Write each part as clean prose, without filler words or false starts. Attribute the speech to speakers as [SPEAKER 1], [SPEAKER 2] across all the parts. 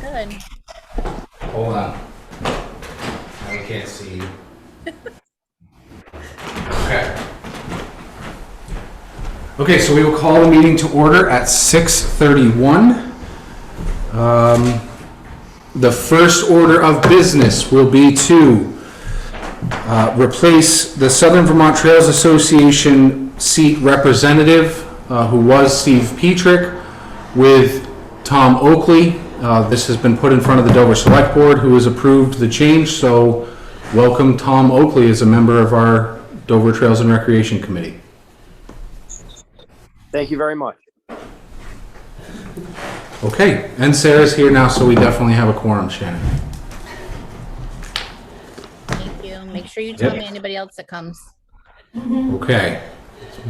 [SPEAKER 1] Good.
[SPEAKER 2] Hold on. Now we can't see you. Okay. Okay, so we will call the meeting to order at 6:31. The first order of business will be to replace the Southern Vermont Trails Association seat representative, who was Steve Petrick, with Tom Oakley. This has been put in front of the Dover Select Board, who has approved the change, so welcome Tom Oakley as a member of our Dover Trails and Recreation Committee.
[SPEAKER 3] Thank you very much.
[SPEAKER 2] Okay, and Sarah's here now, so we definitely have a quorum, Shannon.
[SPEAKER 1] Thank you. Make sure you tell
[SPEAKER 2] Yep.
[SPEAKER 1] me anybody else that comes.
[SPEAKER 2] Okay,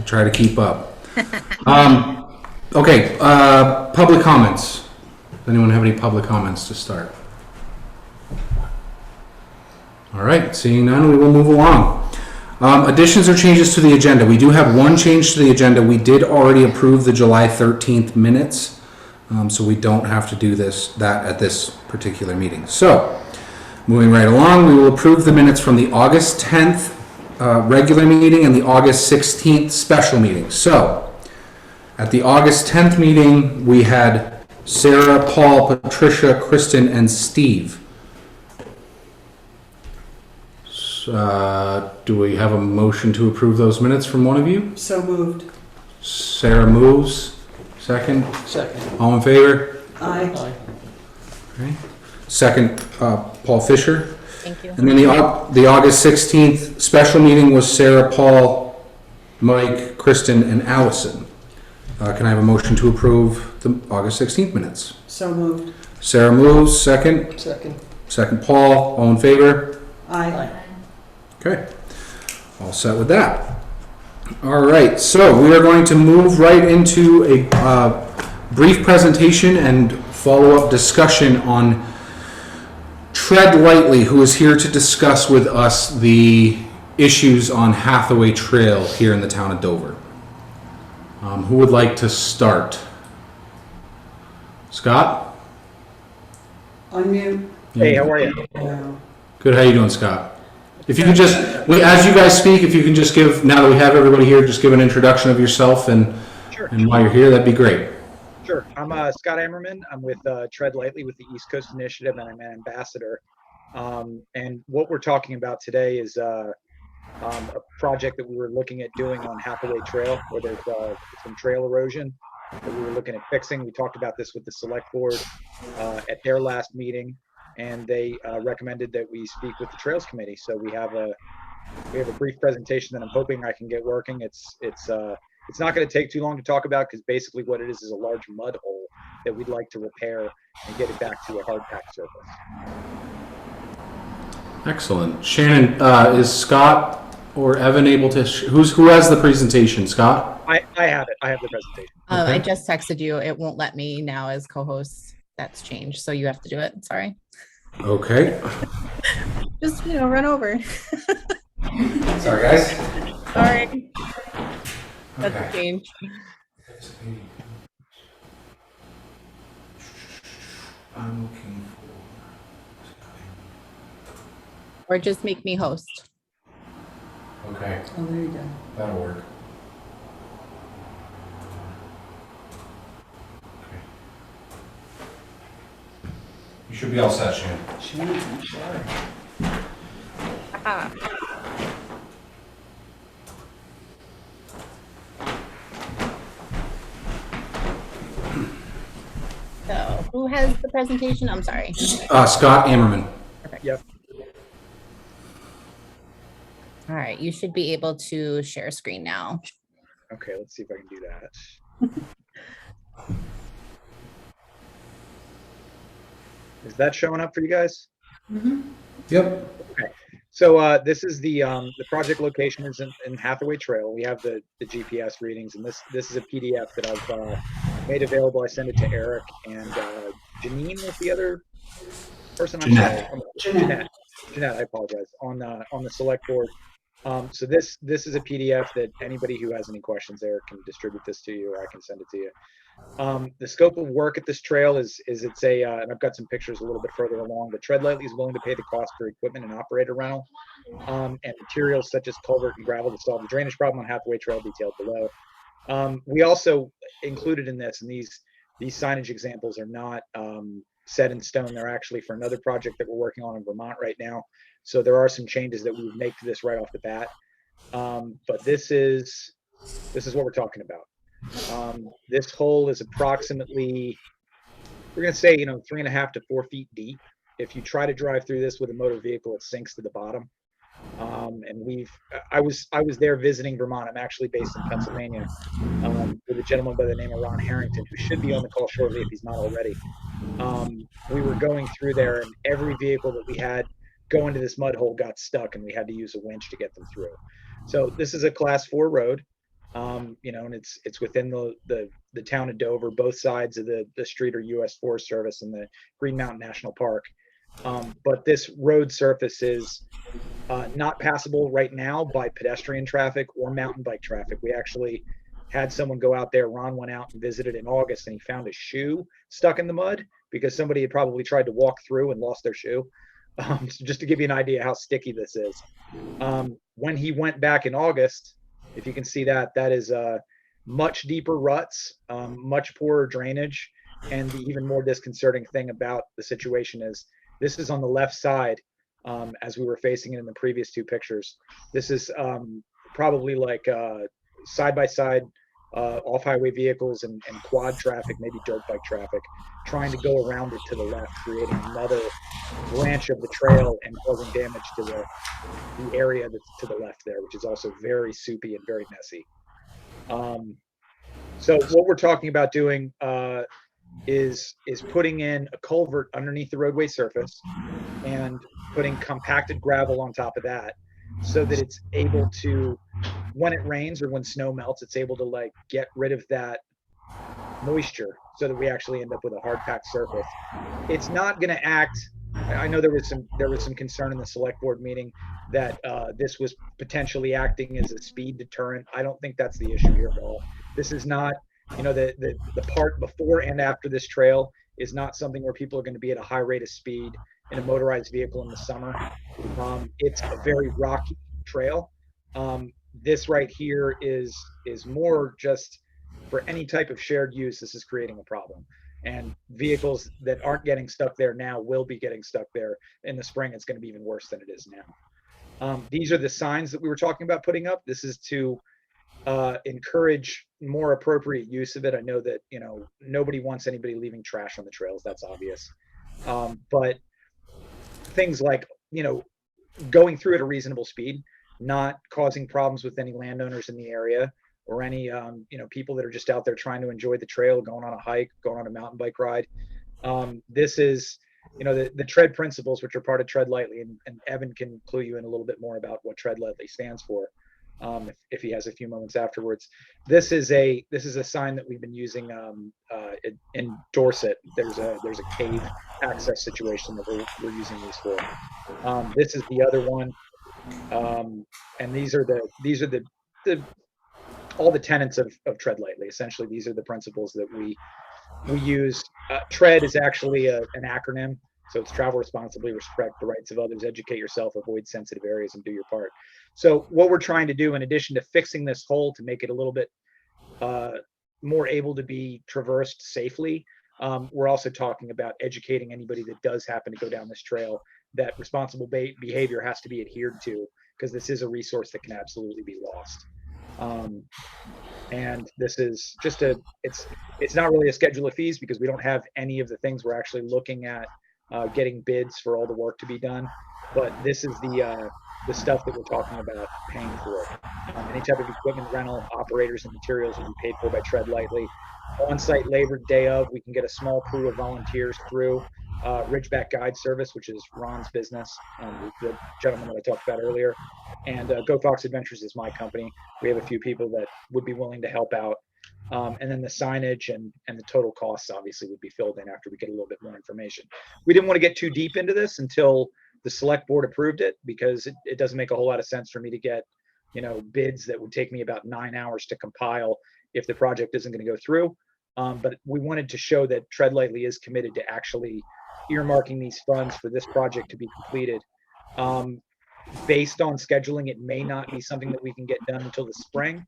[SPEAKER 2] try to keep up. Okay, public comments. Does anyone have any public comments to start? All right, seeing none, we will move along. Additions or changes to the agenda. We do have one change to the agenda. We did already approve the July 13th minutes, so we don't have to do that at this particular meeting. So, moving right along, we will approve the minutes from the August 10th regular meeting and the August 16th special meeting. So, at the August 10th meeting, we had Sarah, Paul, Patricia, Kristen, and Steve. Do we have a motion to approve those minutes from one of you?
[SPEAKER 4] So moved.
[SPEAKER 2] Sarah moves. Second?
[SPEAKER 4] Second.
[SPEAKER 2] All in favor?
[SPEAKER 4] Aye.
[SPEAKER 2] Okay. Second, Paul Fisher.
[SPEAKER 1] Thank you.
[SPEAKER 2] And then the August 16th special meeting was Sarah, Paul, Mike, Kristen, and Allison. Can I have a motion to approve the August 16th minutes?
[SPEAKER 4] So moved.
[SPEAKER 2] Sarah moves. Second?
[SPEAKER 4] Second.
[SPEAKER 2] Second, Paul. All in favor?
[SPEAKER 4] Aye.
[SPEAKER 2] Okay. All set with that. All right, so we are going to move right into a brief presentation and follow-up discussion on Tread Lightly, who is here to discuss with us the issues on Hathaway Trail here in the town of Dover. Who would like to start? Scott?
[SPEAKER 4] Unmute.
[SPEAKER 3] Hey, how are you?
[SPEAKER 4] No.
[SPEAKER 2] Good, how you doing, Scott? If you could just, as you guys speak, if you can just give, now that we have everybody here, just give an introduction of yourself and
[SPEAKER 3] Sure.
[SPEAKER 2] and why you're here, that'd be great.
[SPEAKER 3] Sure. I'm Scott Ammerman. I'm with Tread Lightly with the East Coast Initiative, and I'm an ambassador. And what we're talking about today is a project that we were looking at doing on Hathaway Trail, where there's some trail erosion that we were looking at fixing. We talked about this with the select board at their last meeting, and they recommended that we speak with the Trails Committee. So we have a brief presentation that I'm hoping I can get working. It's not going to take too long to talk about, because basically what it is a large mud hole that we'd like to repair and get it back to a hard packed surface.
[SPEAKER 2] Excellent. Shannon, is Scott or Evan able to, who has the presentation? Scott?
[SPEAKER 3] I have it. I have the presentation.
[SPEAKER 2] Okay.
[SPEAKER 1] I just texted you. It won't let me now as co-host. That's changed, so you have to do it. Sorry.
[SPEAKER 2] Okay.
[SPEAKER 1] Just, run over.
[SPEAKER 2] Sorry, guys.
[SPEAKER 1] Sorry. That's
[SPEAKER 2] Okay.
[SPEAKER 1] a change.
[SPEAKER 2] I'm looking
[SPEAKER 1] Or just make me host.
[SPEAKER 2] for, okay,
[SPEAKER 4] Oh, there you go.
[SPEAKER 2] that'll work. Okay. You should be all set, Shannon.
[SPEAKER 4] Shannon, I'm sorry.
[SPEAKER 1] Ah. So, who has the presentation? I'm sorry.
[SPEAKER 2] Scott Ammerman.
[SPEAKER 1] Perfect.
[SPEAKER 3] Yep.
[SPEAKER 1] All right, you should be able to share screen now.
[SPEAKER 3] Okay, let's see if I can do that. Is that showing up for you guys?
[SPEAKER 2] Yep.
[SPEAKER 3] So this is the project location is in Hathaway Trail. We have the GPS readings, and this is a PDF that I've made available. I sent it to Eric and Janine was the other person.
[SPEAKER 2] Jeanette.
[SPEAKER 3] Jeanette. I apologize. On the select board. So this is a PDF that anybody who has any questions there can distribute this to you, or I can send it to you. The scope of work at this trail is it's a, and I've got some pictures a little bit further along, but Tread Lightly is willing to pay the cost for equipment and operator rental, and materials such as culvert and gravel to solve the drainage problem on Hathaway Trail detailed below. We also included in this, and these signage examples are not set in stone. They're actually for another project that we're working on in Vermont right now. So there are some changes that we would make to this right off the bat. But this is what we're talking about. This hole is approximately, we're going to say, 3.5 to 4 feet deep. If you try to drive through this with a motor vehicle, it sinks to the bottom. And I was there visiting Vermont. I'm actually based in Pennsylvania, with a gentleman by the name of Ron Harrington, who should be on the call shortly if he's not already. We were going through there, and every vehicle that we had go into this mud hole got stuck, and we had to use a winch to get them through. So this is a class 4 road, and it's within the town of Dover. Both sides of the street are U.S. Forest Service and the Green Mountain National Park. But this road surface is not passable right now by pedestrian traffic or mountain bike traffic. We actually had someone go out there. Ron went out and visited in August, and he found a shoe stuck in the mud because somebody had probably tried to walk through and lost their shoe. So just to give you an idea how sticky this is. When he went back in August, if you can see that is much deeper ruts, much poorer drainage. And the even more disconcerting thing about the situation is this is on the left side, as we were facing it in the previous 2 pictures. This is probably like side-by-side off-highway vehicles and quad traffic, maybe dirt bike traffic, trying to go around it to the left, creating another branch of the trail and causing damage to the area that's to the left there, which is also very soupy and very messy. So what we're talking about doing is putting in a culvert underneath the roadway surface and putting compacted gravel on top of that, so that it's able to, when it rains or when snow melts, it's able to like get rid of that moisture, so that we actually end up with a hard packed surface. It's not going to act. I know there was some concern in the select board meeting that this was potentially acting as a speed deterrent. I don't think that's the issue here at all. This is not, the part before and after this trail is not something where people are going to be at a high rate of speed in a motorized vehicle in the summer. It's a very rocky trail. This right here is more just for any type of shared use. This is creating a problem, and vehicles that aren't getting stuck there now will be getting stuck there in the spring. It's going to be even worse than it is now. These are the signs that we were talking about putting up. This is to encourage more appropriate use of it. I know that nobody wants anybody leaving trash on the trails. That's obvious. But things like going through at a reasonable speed, not causing problems with any landowners in the area, or any people that are just out there trying to enjoy the trail, going on a hike, going on a mountain bike ride. This is the tread principles, which are part of Tread Lightly, and Evan can clue you in a little bit more about what Tread Lightly stands for, if he has a few moments afterwards. This is a sign that we've been using in Dorset. There's a cave access situation that we're using these for. This is the other one, and these are the all the tenets of Tread Lightly. Essentially, these are the principles that we use. TREAD is actually an acronym. So it's travel responsibly, respect the rights of others, educate yourself, avoid sensitive areas, and do your part. So what we're trying to do, in addition to fixing this hole to make it a little bit more able to be traversed safely, we're also talking about educating anybody that does happen to go down this trail that responsible behavior has to be adhered to, because this is a resource that can absolutely be lost. And this is just it's not really a schedule of fees, because we don't have any of the things. We're actually looking at getting bids for all the work to be done, but this is the stuff that we're talking about paying for. Any type of equipment rental, operators, and materials will be paid for by Tread Lightly. On-site labor day of, we can get a small crew of volunteers through Ridgeback Guide Service, which is Ron's business, the gentleman that I talked about earlier. And Go Fox Adventures is my company. We have a few people that would be willing to help out. And then the signage and the total costs obviously would be filled in after we get a little bit more information. We didn't want to get too deep into this until the select board approved it, because it doesn't make a whole lot of sense for me to get bids that would take me about 9 hours to compile if the project isn't going to go through. But we wanted to show that Tread Lightly is committed to actually earmarking these funds for this project to be completed. Based on scheduling, it may not be something that we can get done until the spring.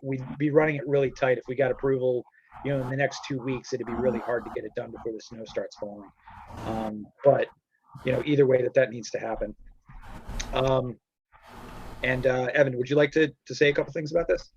[SPEAKER 3] We'd be running it really tight. If we got approval, in the next 2 weeks, it'd be really hard to get it done before the snow starts falling. But either way, that needs to happen. Evan, would you like to say a couple things about this?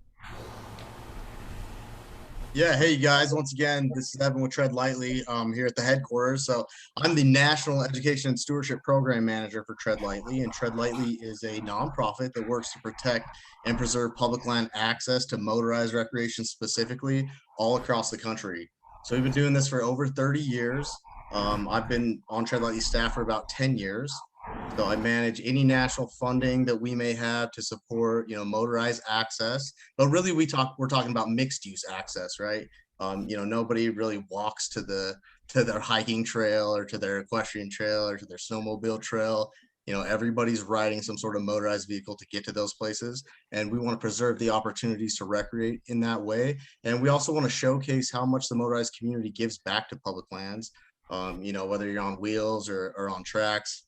[SPEAKER 5] Yeah, hey guys, once again, this is Evan with Tread Lightly here at the headquarters. So I'm the National Education and Stewardship Program Manager for Tread Lightly, and Tread Lightly is a nonprofit that works to protect and preserve public land access to motorized recreation specifically all across the country. So we've been doing this for over 30 years. I've been on Tread Lightly staff for about 10 years. So I manage any national funding that we may have to support, motorized access. But really, we're talking about mixed use access, right? Nobody really walks to their hiking trail or to their equestrian trail or to their snowmobile trail. Everybody's riding some sort of motorized vehicle to get to those places, and we want to preserve the opportunities to recreate in that way. And we also want to showcase how much the motorized community gives back to public lands. Whether you're on wheels or on tracks.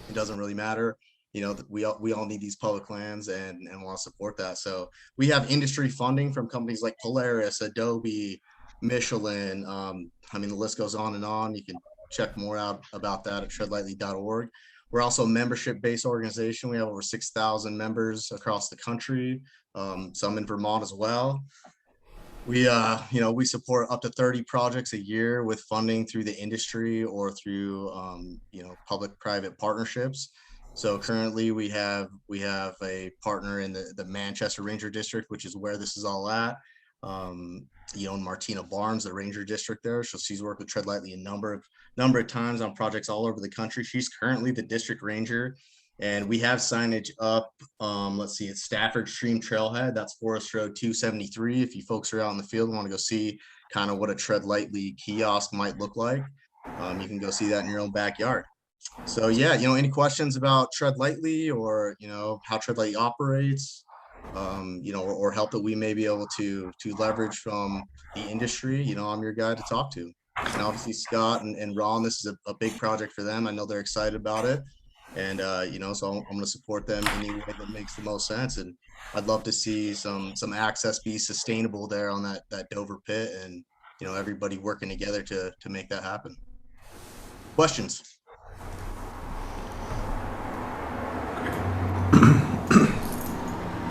[SPEAKER 5] It doesn't really matter. We all need these public lands and want to support that. So we have industry funding from companies like Polaris, Adobe, Michelin. The list goes on and on. You can check more out about that at treadlightly.org. We're also a membership-based organization. We have over 6,000 members across the country, some in Vermont as well. We support up to 30 projects a year with funding through the industry or through, public-private partnerships. So currently we have a partner in the Manchester Ranger District, which is where this is all at. Martina Barnes, the Ranger District there. So she's worked with Tread Lightly a number of times on projects all over the country. She's currently the district ranger. And we have signage up, it's Stafford Stream Trailhead. That's Forest Road 273. If you folks are out in the field and want to go see kind of what a Tread Lightly kiosk might look like, you can go see that in your own backyard. So yeah, any questions about Tread Lightly or, how Tread Lightly operates, or help that we may be able to leverage from the industry, I'm your guy to talk to. And obviously Scott and Ron, this is a big project for them. I know they're excited about it. And, so I'm going to support them any way that makes the most sense. And I'd love to see some access be sustainable there on that Dover pit and, everybody working together to make that happen. Questions?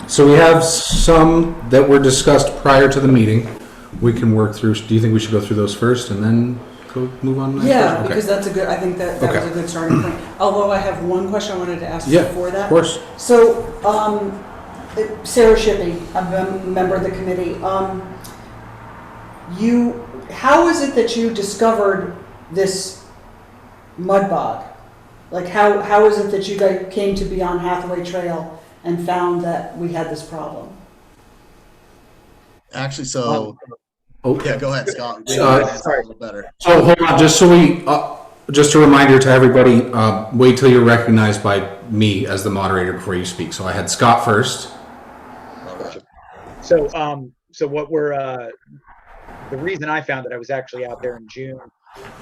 [SPEAKER 2] So we have some that were discussed prior to the meeting. We can work through. Do you think we should go through those first and then move on?
[SPEAKER 4] Yeah, because I think that was a good starting point. Although I have one question I wanted to ask before that.
[SPEAKER 2] Of course.
[SPEAKER 4] So, Sarah Shippey, I'm a member of the committee. How is it that you discovered this mud bog? Like, how is it that you guys came to be on Hathaway Trail and found that we had this problem?
[SPEAKER 5] Actually, so yeah, go ahead, Scott.
[SPEAKER 3] Sorry.
[SPEAKER 5] Better.
[SPEAKER 2] So hold on, just a reminder to everybody, wait till you're recognized by me as the moderator before you speak. So I had Scott first.
[SPEAKER 3] So what the reason I found that I was actually out there in June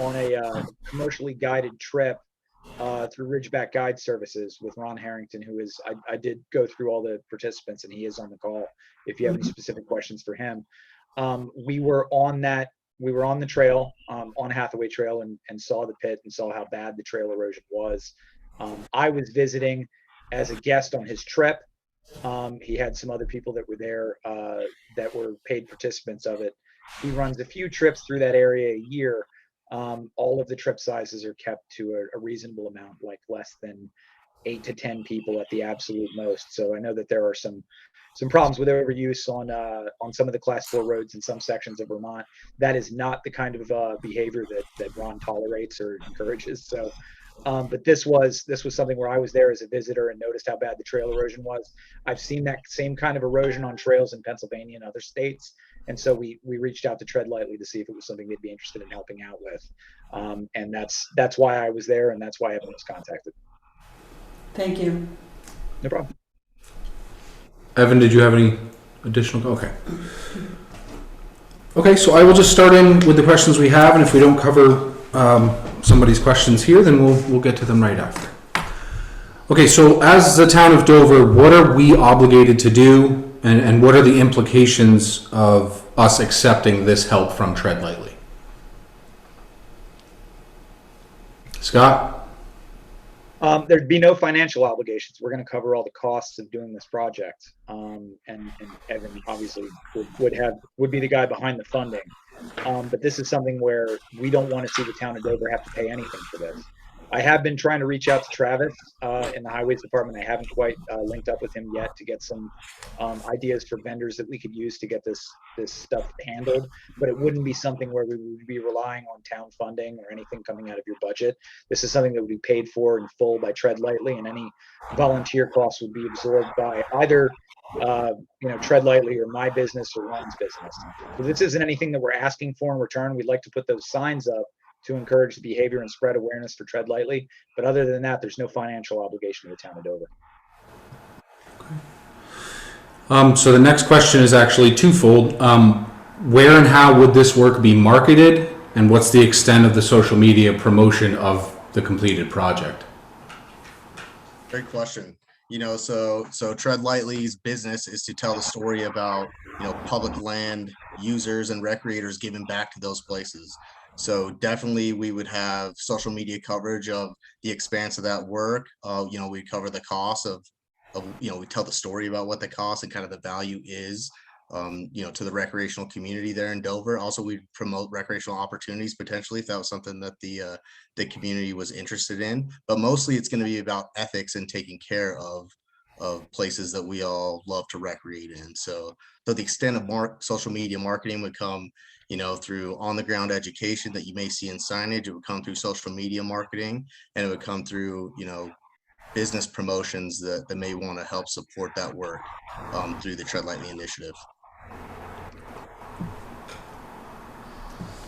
[SPEAKER 3] on a commercially guided trip through Ridgeback Guide Services with Ron Harrington, who is, I did go through all the participants and he is on the call if you have any specific questions for him. We were on the trail, on Hathaway Trail and saw the pit and saw how bad the trail erosion was. I was visiting as a guest on his trip. He had some other people that were there that were paid participants of it. He runs a few trips through that area a year. All of the trip sizes are kept to a reasonable amount, like less than 8 to 10 people at the absolute most. So I know that there are some problems with overuse on some of the class 4 roads in some sections of Vermont. That is not the kind of behavior that Ron tolerates or encourages. So, but this was something where I was there as a visitor and noticed how bad the trail erosion was. I've seen that same kind of erosion on trails in Pennsylvania and other states. And so we reached out to Tread Lightly to see if it was something they'd be interested in helping out with. And that's why I was there, and that's why Evan was contacted.
[SPEAKER 4] Thank you.
[SPEAKER 3] No problem.
[SPEAKER 2] Evan, did you have any additional? Okay. Okay, so I will just start in with the questions we have, and if we don't cover somebody's questions here, then we'll get to them right after. Okay, so as the town of Dover, what are we obligated to do, and what are the implications of us accepting this help from Tread Lightly? Scott?
[SPEAKER 3] There'd be no financial obligations. We're going to cover all the costs of doing this project. And Evan obviously would be the guy behind the funding. But this is something where we don't want to see the town of Dover have to pay anything for this. I have been trying to reach out to Travis in the highways department. I haven't quite linked up with him yet to get some ideas for vendors that we could use to get this stuff handled. But it wouldn't be something where we would be relying on town funding or anything coming out of your budget. This is something that would be paid for in full by Tread Lightly, and any volunteer costs would be absorbed by either Tread Lightly or my business or Ron's business. So this isn't anything that we're asking for in return. We'd like to put those signs up to encourage the behavior and spread awareness for Tread Lightly. But other than that, there's no financial obligation to the town of Dover.
[SPEAKER 2] So the next question is actually twofold. Where and how would this work be marketed, and what's the extent of the social media promotion of the completed project?
[SPEAKER 5] Great question. So Tread Lightly's business is to tell the story about, public land users and recreators giving back to those places. So definitely we would have social media coverage of the expanse of that work. We cover the cost of we tell the story about what the cost and kind of the value is, to the recreational community there in Dover. Also, we promote recreational opportunities potentially if that was something that the community was interested in. But mostly it's going to be about ethics and taking care of places that we all love to recreate in. So the extent of social media marketing would come, through on the ground education that you may see in signage. It would come through social media marketing, and it would come through, business promotions that may want to help support that work through the Tread Lightly initiative.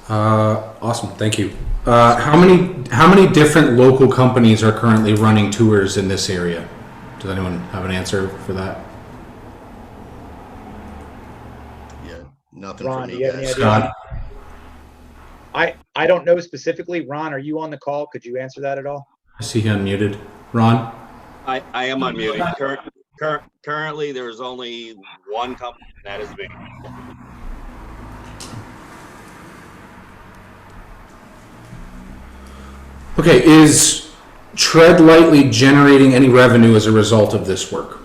[SPEAKER 2] Awesome, thank you. How many different local companies are currently running tours in this area? Does anyone have an answer for that?
[SPEAKER 5] Yeah, nothing
[SPEAKER 3] Ron,
[SPEAKER 5] for
[SPEAKER 3] do
[SPEAKER 5] me,
[SPEAKER 3] you have any
[SPEAKER 5] guys.
[SPEAKER 3] idea?
[SPEAKER 2] Scott?
[SPEAKER 3] I don't know specifically. Ron, are you on the call? Could you answer that at all?
[SPEAKER 2] I see you unmuted. Ron?
[SPEAKER 6] I am unmuted. Currently, there's only one company, and that is me.
[SPEAKER 2] Okay, is Tread Lightly generating any revenue as a result of this work?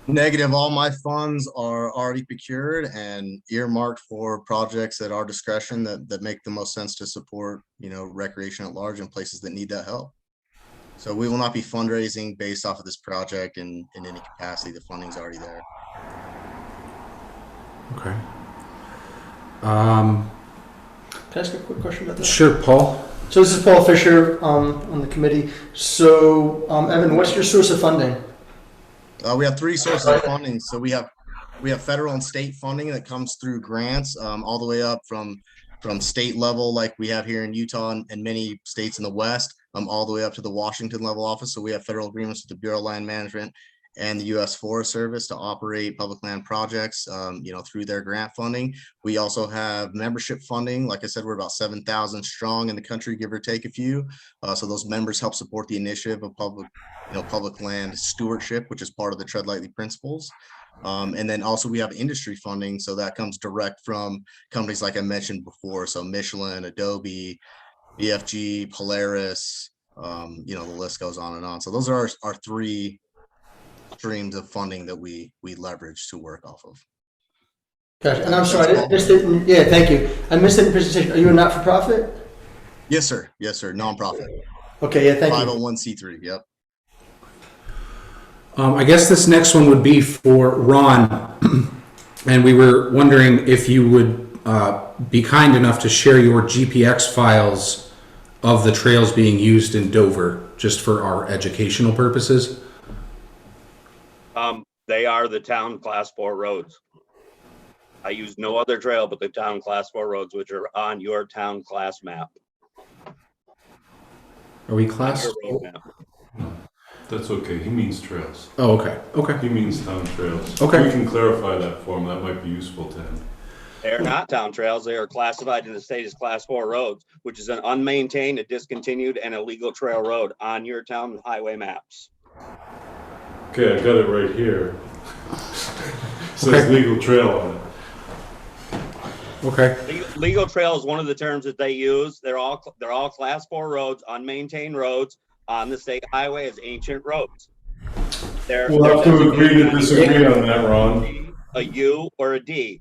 [SPEAKER 5] Negative. All my funds are already procured and earmarked for projects at our discretion that make the most sense to support, recreation at large in places that need that help. So we will not be fundraising based off of this project in any capacity. The funding's already there.
[SPEAKER 2] Okay.
[SPEAKER 7] Can I ask a quick question about that?
[SPEAKER 2] Sure, Paul.
[SPEAKER 7] So this is Paul Fisher on the committee. So Evan, what's your source of funding?
[SPEAKER 5] We have three sources of funding. So we have federal and state funding that comes through grants, all the way up from state level, like we have here in Utah and many states in the West, all the way up to the Washington level office. So we have federal agreements with the Bureau of Land Management and the U.S. Forest Service to operate public land projects, through their grant funding. We also have membership funding. Like I said, we're about 7,000 strong in the country, give or take a few. So those members help support the initiative of public land stewardship, which is part of the Tread Lightly principles. And then also we have industry funding. So that comes direct from companies like I mentioned before. So Michelin, Adobe, BFG, Polaris, the list goes on and on. So those are our three streams of funding that we leverage to work off of.
[SPEAKER 7] Gotcha. And I'm sorry, I missed it. Yeah, thank you. I missed it in the presentation. Are you a not-for-profit?
[SPEAKER 5] Yes, sir. Yes, sir. Nonprofit.
[SPEAKER 7] Okay, yeah, thank you.
[SPEAKER 5] 501c3. Yep.
[SPEAKER 2] I guess this next one would be for Ron, and we were wondering if you would be kind enough to share your GPX files of the trails being used in Dover, just for our educational purposes.
[SPEAKER 6] They are the town class 4 roads. I use no other trail but the town class 4 roads, which are on your town class map.
[SPEAKER 2] Are we class?
[SPEAKER 6] Your road map.
[SPEAKER 8] That's okay, he means trails.
[SPEAKER 2] Oh, okay, okay,
[SPEAKER 8] He means town trails.
[SPEAKER 2] Okay.
[SPEAKER 8] We can clarify that for him, that might be useful to him.
[SPEAKER 6] They're not town trails. They are classified in the state as class 4 roads, which is an unmaintained, a discontinued, and illegal trail road on your town highway maps.
[SPEAKER 8] Okay, I got it right here. Says
[SPEAKER 2] Okay.
[SPEAKER 8] legal trail on it.
[SPEAKER 2] okay,
[SPEAKER 6] Legal trail is one of the terms that they use. They're all class 4 roads, unmaintained roads on the state highway as ancient roads.
[SPEAKER 8] We'll have to agree to disagree on that, Ron.
[SPEAKER 6] A U or a D.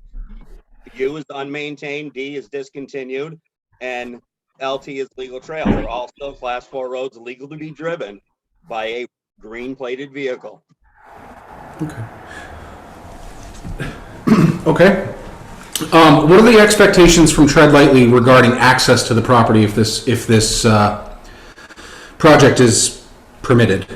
[SPEAKER 6] U is unmaintained, D is discontinued, and LT is legal trail. They're all still class 4 roads, legal to be driven by a green plated vehicle.
[SPEAKER 2] okay. What are the expectations from Tread Lightly regarding access to the property if this project is permitted?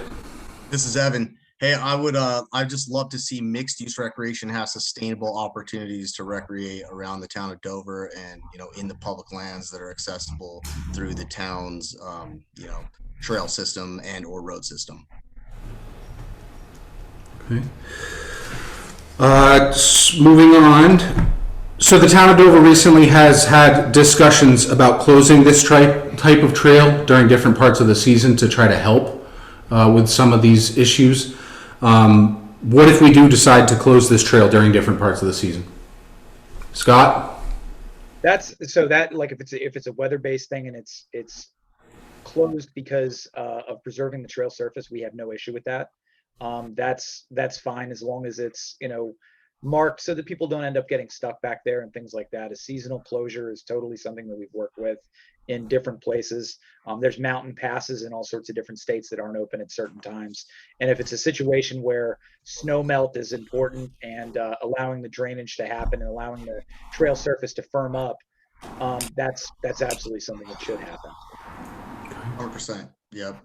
[SPEAKER 5] This is Evan. Hey, I'd just love to see mixed use recreation have sustainable opportunities to recreate around the town of Dover and, in the public lands that are accessible through the town's, trail system and or road system.
[SPEAKER 2] Okay. Moving on. So the town of Dover recently has had discussions about closing this type of trail during different parts of the season to try to help with some of these issues. What if we do decide to close this trail during different parts of the season? Scott?
[SPEAKER 3] That's like if it's a weather-based thing and it's closed because of preserving the trail surface, we have no issue with that. That's fine as long as it's marked so that people don't end up getting stuck back there and things like that. A seasonal closure is totally something that we've worked with in different places. There's mountain passes in all sorts of different states that aren't open at certain times. And if it's a situation where snow melt is important and allowing the drainage to happen and allowing the trail surface to firm up, that's absolutely something that should happen.
[SPEAKER 5] 100%. Yep.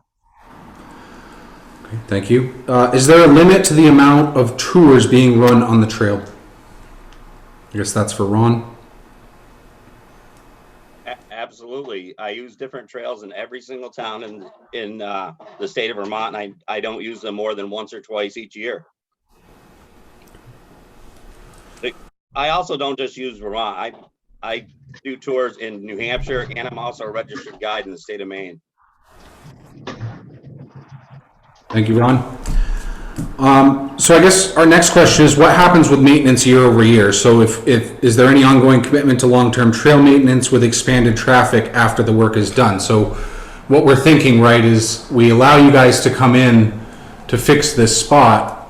[SPEAKER 2] Okay, thank you. Is there a limit to the amount of tours being run on the trail? I guess that's for Ron.
[SPEAKER 6] Absolutely. I use different trails in every single town in the state of Vermont, and I don't use them more than once or twice each year. I also don't just use Vermont. I do tours in New Hampshire, and I'm also a registered guide in the state of Maine.
[SPEAKER 2] Thank you, Ron. So I guess our next question is, what happens with maintenance year over year? So is there any ongoing commitment to long-term trail maintenance with expanded traffic after the work is done? So what we're thinking, right, is we allow you guys to come in to fix this spot,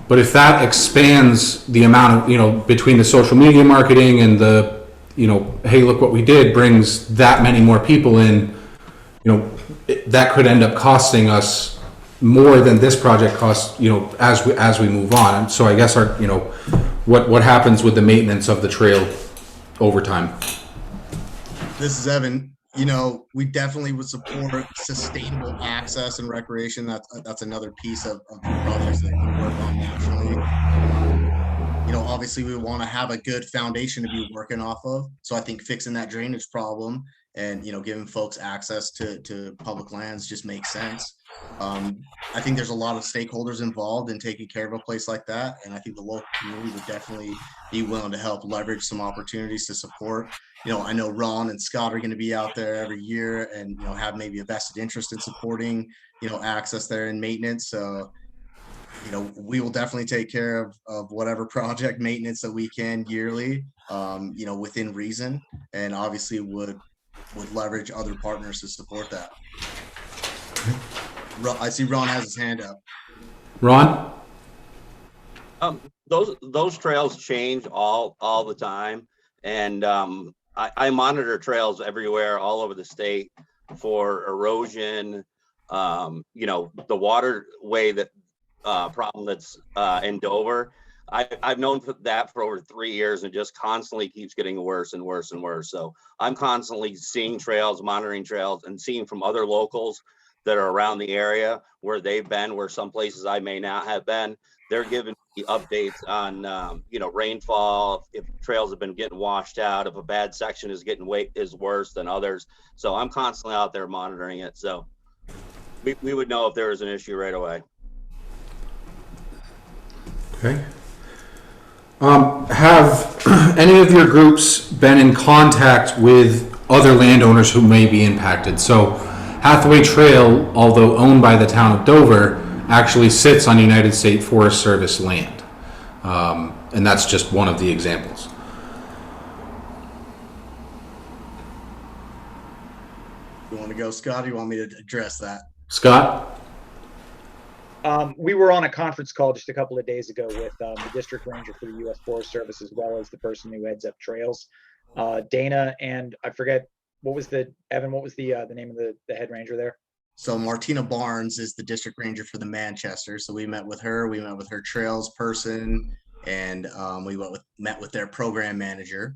[SPEAKER 2] but if that expands the amount of, between the social media marketing and the, hey, look what we did, brings that many more people in, that could end up costing us more than this project costs, as we move on. And so I guess our, what happens with the maintenance of the trail over time?
[SPEAKER 5] This is Evan. We definitely would support sustainable access and recreation. That's another piece of the projects that we work on nationally. Obviously we want to have a good foundation to be working off of. So I think fixing that drainage problem and, giving folks access to public lands just makes sense. I think there's a lot of stakeholders involved in taking care of a place like that. And I think the local community would definitely be willing to help leverage some opportunities to support. I know Ron and Scott are going to be out there every year and, have maybe a vested interest in supporting, access there and maintenance. So, we will definitely take care of whatever project maintenance that we can yearly, within reason, and obviously would leverage other partners to support that. I see Ron has his hand up.
[SPEAKER 2] Ron?
[SPEAKER 6] Those trails change all the time, and I monitor trails everywhere, all over the state for erosion. The waterway problem that's in Dover. I've known that for over 3 years, and just constantly keeps getting worse and worse and worse. So I'm constantly seeing trails, monitoring trails, and seeing from other locals that are around the area where they've been, where some places I may not have been. They're giving me updates on, rainfall, if trails have been getting washed out, if a bad section is worse than others. So I'm constantly out there monitoring it. So we would know if there was an issue right away.
[SPEAKER 2] Okay. Have any of your groups been in contact with other landowners who may be impacted? So Hathaway Trail, although owned by the town of Dover, actually sits on United States Forest Service land. And that's just one of the examples.
[SPEAKER 5] You want to go, Scott, or you want me to address that?
[SPEAKER 2] Scott?
[SPEAKER 3] We were on a conference call just a couple of days ago with the district ranger for the U.S. Forest Service, as well as the person who heads up trails, Dana, and I forget what was the name of the head ranger there?
[SPEAKER 5] So Martina Barnes is the district ranger for the Manchester. So we met with her. We met with her trails person, and we met with their program manager.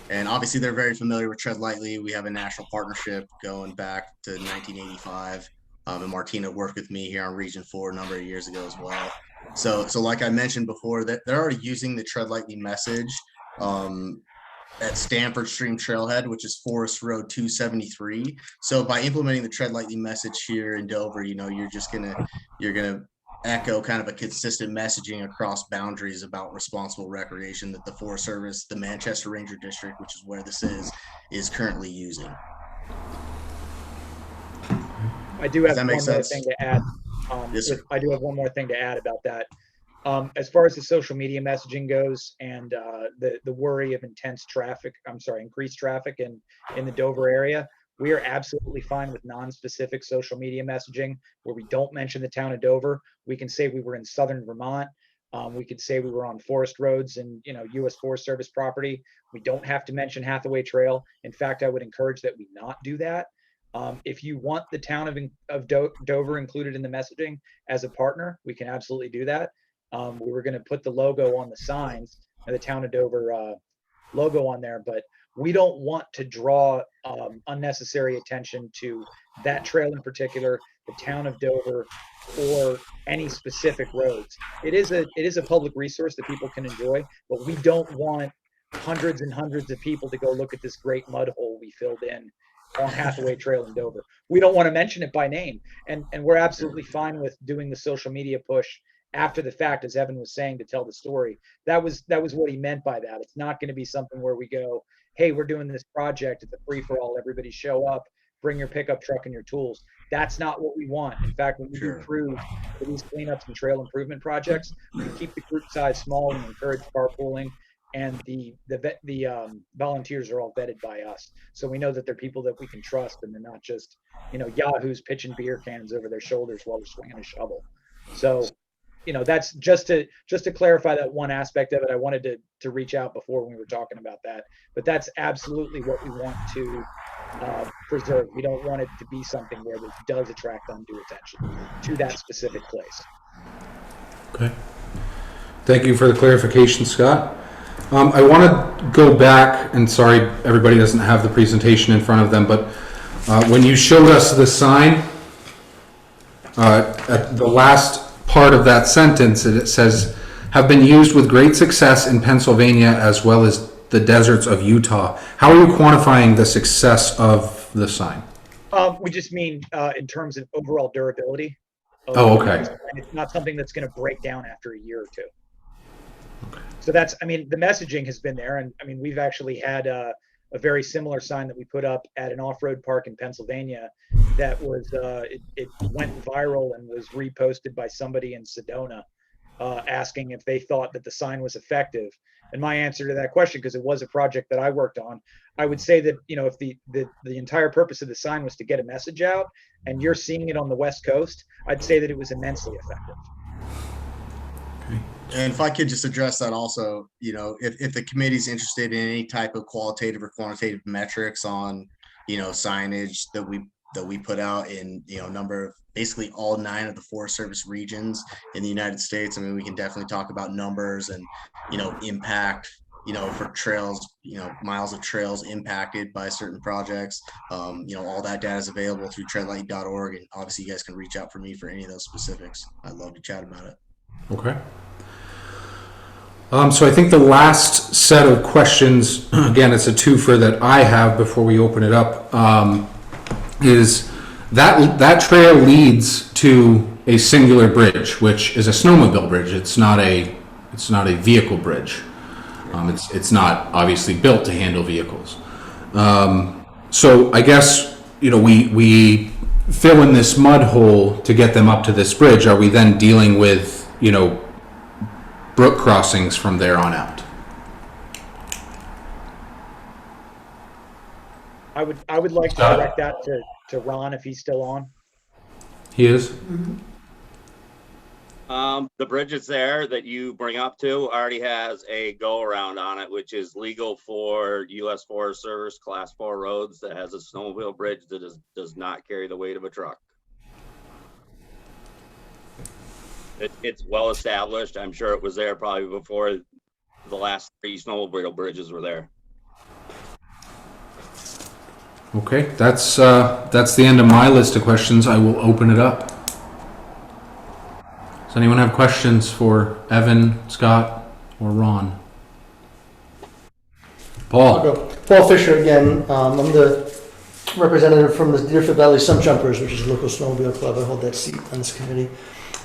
[SPEAKER 5] And obviously, they're very familiar with Tread Lightly. We have a national partnership going back to 1985. And Martina worked with me here on Region 4 a number of years ago as well. So like I mentioned before, that they're already using the Tread Lightly message at Stanford Stream Trailhead, which is Forest Road 273. So by implementing the Tread Lightly message here in Dover, you're gonna echo kind of a consistent messaging across boundaries about responsible recreation that the Forest Service, the Manchester Ranger District, which is where this is currently using.
[SPEAKER 3] I do have
[SPEAKER 5] that
[SPEAKER 3] one
[SPEAKER 5] make
[SPEAKER 3] more
[SPEAKER 5] sense?
[SPEAKER 3] thing to add.
[SPEAKER 5] Yes, sir.
[SPEAKER 3] I do have one more thing to add about that. As far as the social media messaging goes, and the worry of increased traffic in the Dover area, we are absolutely fine with non-specific social media messaging where we don't mention the town of Dover. We can say we were in southern Vermont. We could say we were on forest roads and U.S. Forest Service property. We don't have to mention Hathaway Trail. In fact, I would encourage that we not do that. If you want the town of Dover included in the messaging as a partner, we can absolutely do that. We were going to put the logo on the signs, the town of Dover logo on there, but we don't want to draw unnecessary attention to that trail in particular, the town of Dover, or any specific roads. It is a public resource that people can enjoy, but we don't want hundreds and hundreds of people to go look at this great mud hole we filled in on Hathaway Trail in Dover. We don't want to mention it by name, and we're absolutely fine with doing the social media push after the fact, as Evan was saying, to tell the story. That was what he meant by that. It's not going to be something where we go, hey, we're doing this project, it's a free-for-all, everybody show up, bring your pickup truck and your tools. That's not what we want. In fact, when we do crews for these cleanups and trail improvement projects, we keep the group size small and encourage carpooling, and the volunteers are all vetted by us. So we know that they're people that we can trust, and they're not just, yahoos pitching beer cans over their shoulders while they're swinging a shovel. So, that's just to clarify that one aspect of it. I wanted to reach out before when we were talking about that, but that's absolutely what we want to preserve. We don't want it to be something where this does attract undue attention to that specific place.
[SPEAKER 2] Okay. Thank you for the clarification, Scott. I want to go back, and sorry, everybody doesn't have the presentation in front of them, but when you showed us the sign, at the last part of that sentence, it says, have been used with great success in Pennsylvania as well as the deserts of Utah. How are you quantifying the success of the sign?
[SPEAKER 3] We just mean in terms of overall durability.
[SPEAKER 2] Oh, okay.
[SPEAKER 3] It's not something that's going to break down after a year or two. Okay. So the messaging has been there. And we've actually had a very similar sign that we put up at an off-road park in Pennsylvania that was, it went viral and was reposted by somebody in Sedona asking if they thought that the sign was effective. And my answer to that question, because it was a project that I worked on, I would say that, if the entire purpose of the sign was to get a message out and you're seeing it on the West Coast, I'd say that it was immensely effective.
[SPEAKER 2] Okay.
[SPEAKER 5] And if I could just address that also, if the committee's interested in any type of qualitative or quantitative metrics on, signage that we put out in, number of basically all 9 of the Forest Service regions in the United States. We can definitely talk about numbers and, impact, for trails, miles of trails impacted by certain projects. All that data is available through treadlight.org. And obviously you guys can reach out for me for any of those specifics. I'd love to chat about it.
[SPEAKER 2] Okay. So I think the last set of questions, again, it's a twofer that I have before we open it up, is that trail leads to a singular bridge, which is a snowmobile bridge. It's not a vehicle bridge. It's not obviously built to handle vehicles. So I guess, we fill in this mud hole to get them up to this bridge. Are we then dealing with, brook crossings from there on out?
[SPEAKER 3] I would like to direct that to Ron if he's still on.
[SPEAKER 2] He is?
[SPEAKER 6] The bridge is there that you bring up to already has a go around on it, which is legal for U.S. Forest Service Class 4 roads that has a snowmobile bridge that does not carry the weight of a truck. It's well established. I'm sure it was there probably before the last 3 snowmobile bridges were there.
[SPEAKER 2] Okay, that's the end of my list of questions. I will open it up. Does anyone have questions for Evan, Scott, or Ron? Paul.
[SPEAKER 7] I'll go. Paul Fisher again. I'm the representative from the Deerfield Valley Sump Jumpers, which is a local snowmobile club. I hold that seat on this committee.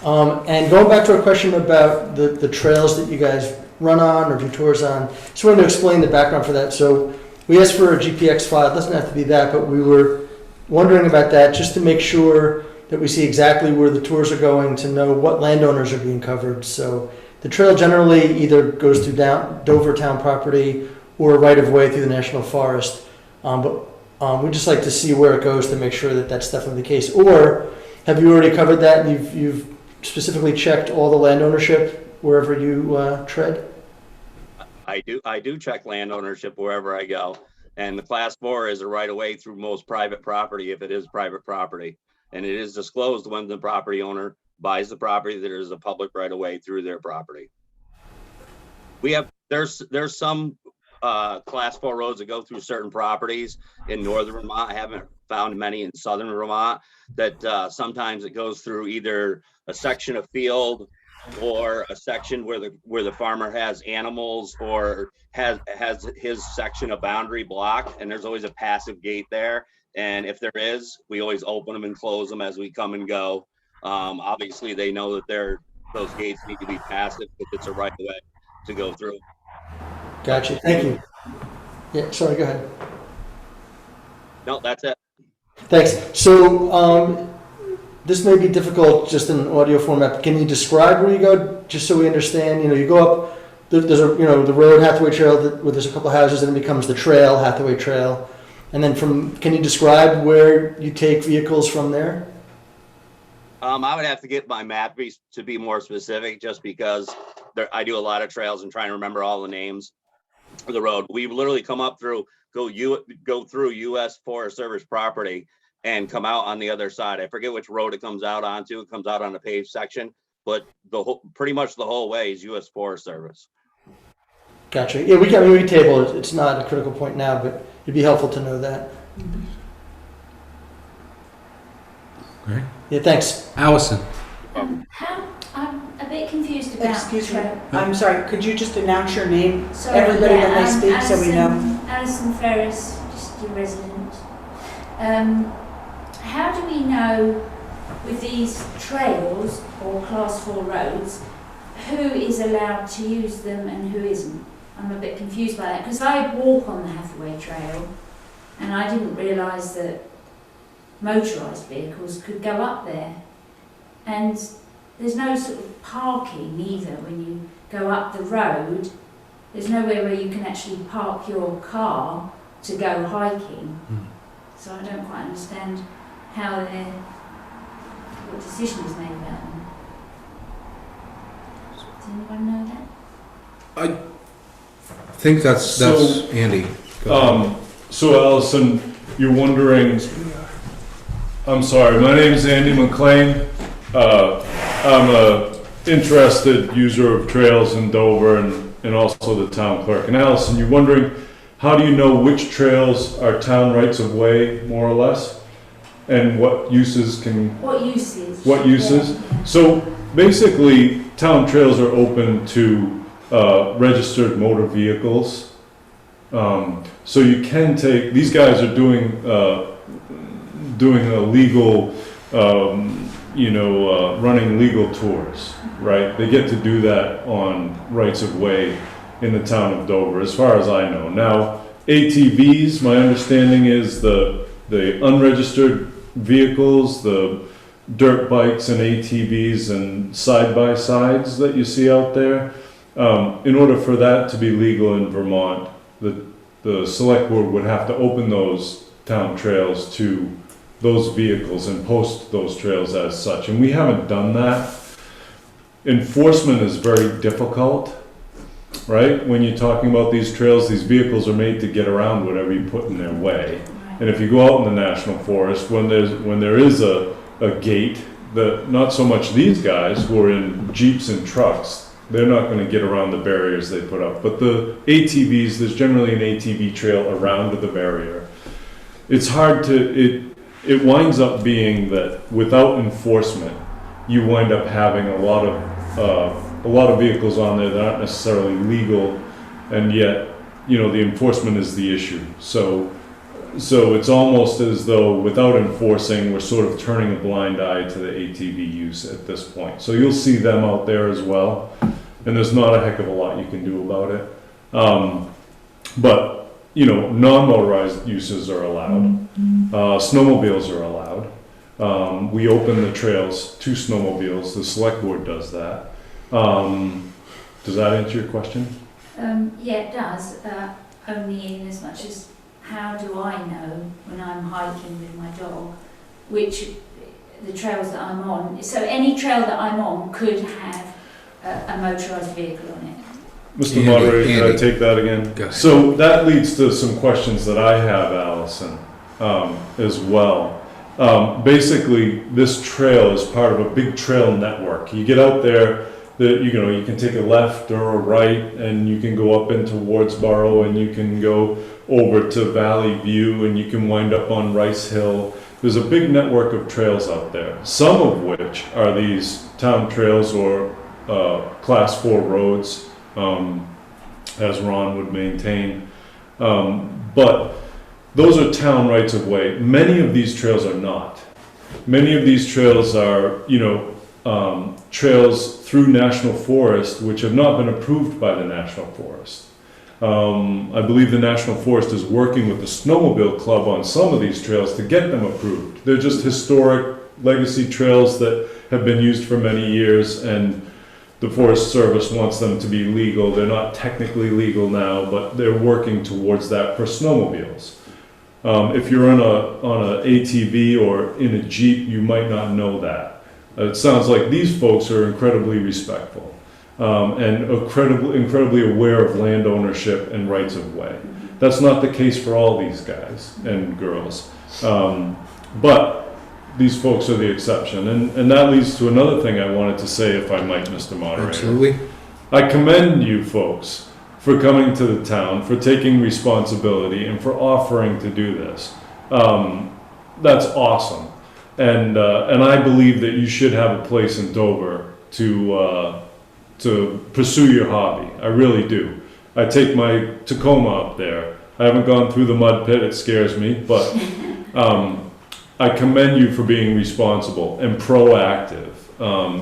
[SPEAKER 7] And going back to a question about the trails that you guys run on or do tours on, just wanted to explain the background for that. So we asked for a GPX file. It doesn't have to be that, but we were wondering about that just to make sure that we see exactly where the tours are going, to know what landowners are being covered. So the trail generally either goes through Dover town property or right of way through the National Forest. But we'd just like to see where it goes to make sure that that's definitely the case. Or have you already covered that and you've specifically checked all the land ownership wherever you tread?
[SPEAKER 6] I do check land ownership wherever I go, and the Class 4 is a right of way through most private property if it is private property, and it is disclosed when the property owner buys the property that there is a public right of way through their property. There's some Class 4 roads that go through certain properties in northern Vermont. I haven't found many in southern Vermont that sometimes it goes through either a section of field or a section where the farmer has animals or has his section of boundary blocked, and there's always a passive gate there. And if there is, we always open them and close them as we come and go. Obviously they know that those gates need to be passive if it's a right of way to go through.
[SPEAKER 7] Gotcha. Thank you. Yeah, sorry, go ahead.
[SPEAKER 6] No, that's it.
[SPEAKER 7] Thanks. So this may be difficult just in audio format. Can you describe where you go, just so we understand? You go up. There's the road Hathaway Trail where there's a couple of houses, and it becomes the trail Hathaway Trail, and then can you describe where you take vehicles from there?
[SPEAKER 6] I would have to get my map to be more specific, just because I do a lot of trails and trying to remember all the names of the road. We literally come up through, go through U.S. Forest Service property and come out on the other side. I forget which road it comes out onto. It comes out on the paved section, but pretty much the whole way is U.S. Forest Service.
[SPEAKER 7] Gotcha. Yeah, we table it. It's not a critical point now, but it'd be helpful to know that.
[SPEAKER 2] Okay.
[SPEAKER 7] Yeah, thanks.
[SPEAKER 2] Allison.
[SPEAKER 9] I'm a bit confused about.
[SPEAKER 4] Excuse me, I'm sorry, could you just announce your name,
[SPEAKER 9] Sorry,
[SPEAKER 4] everybody
[SPEAKER 9] yeah,
[SPEAKER 4] when they speak,
[SPEAKER 9] Alison,
[SPEAKER 4] so we know?
[SPEAKER 9] Alison Ferris, just your resident. How do we know with these trails or Class 4 roads, who is allowed to use them and who isn't? I'm a bit confused by that, because I walk on the Hathaway Trail and I didn't realise that motorised vehicles could go up there. And there's no sort of parking either when you go up the road. There's nowhere where you can actually park your car to go hiking. So I don't quite understand what decision was made about them. Does anyone know that?
[SPEAKER 2] I think that's Andy.
[SPEAKER 8] So Allison, you're wondering, I'm sorry, my name is Andy McLean. I'm a interested user of trails in Dover and also the town clerk. And Allison, you're wondering, how do you know which trails are town rights of way, more or less? And what uses? What uses?
[SPEAKER 9] Yeah.
[SPEAKER 8] So basically, town trails are open to registered motor vehicles. So you can take, these guys are doing doing a legal, running legal tours, right? They get to do that on rights of way in the town of Dover, as far as I know. Now, ATVs, my understanding is the unregistered vehicles, the dirt bikes and ATVs and side-by-sides that you see out there, in order for that to be legal in Vermont, the select board would have to open those town trails to those vehicles and post those trails as such. And we haven't done that. Enforcement is very difficult, right? When you're talking about these trails, these vehicles are made to get around whatever you put in their way. And if you go out in the national forest, when there is a gate, not so much these guys who are in Jeeps and trucks, they're not going to get around the barriers they put up. But the ATVs, there's generally an ATV trail around the barrier. It's hard to, it winds up being that without enforcement, you wind up having a lot of vehicles on there that aren't necessarily legal, and yet, the enforcement is the issue. So it's almost as though without enforcing, we're sort of turning a blind eye to the ATV use at this point. So you'll see them out there as well, and there's not a heck of a lot you can do about it. But non-motorized uses are allowed. Snowmobiles are allowed. We open the trails to snowmobiles. The select board does that. Does that answer your question?
[SPEAKER 9] Yeah, it does. Only in as much as, how do I know when I'm hiking with my dog which the trails that I'm on? So any trail that I'm on could have a motorised vehicle on it.
[SPEAKER 8] Mr. Moderator, can I take that again?
[SPEAKER 2] Go ahead.
[SPEAKER 8] So that leads to some questions that I have, Allison, as well. Basically, this trail is part of a big trail network. You get out there, you can take a left or a right, and you can go up into Wardsboro, and you can go over to Valley View, and you can wind up on Rice Hill. There's a big network of trails out there, some of which are these town trails or class 4 roads, as Ron would maintain. But those are town rights of way. Many of these trails are not. Many of these trails are, trails through national forest, which have not been approved by the national forest. I believe the national forest is working with the snowmobile club on some of these trails to get them approved. They're just historic legacy trails that have been used for many years, and the Forest Service wants them to be legal. They're not technically legal now, but they're working towards that for snowmobiles. If you're on a ATV or in a Jeep, you might not know that. It sounds like these folks are incredibly respectful and incredibly aware of land ownership and rights of way. That's not the case for all these guys and girls. But these folks are the exception. And that leads to another thing I wanted to say, if I might, Mr. Moderator.
[SPEAKER 2] Absolutely.
[SPEAKER 8] I commend you folks for coming to the town, for taking responsibility, and for offering to do this. That's awesome. And I believe that you should have a place in Dover to pursue your hobby. I really do. I take my Tacoma up there. I haven't gone through the mud pit, it scares me, but I commend you for being responsible and proactive.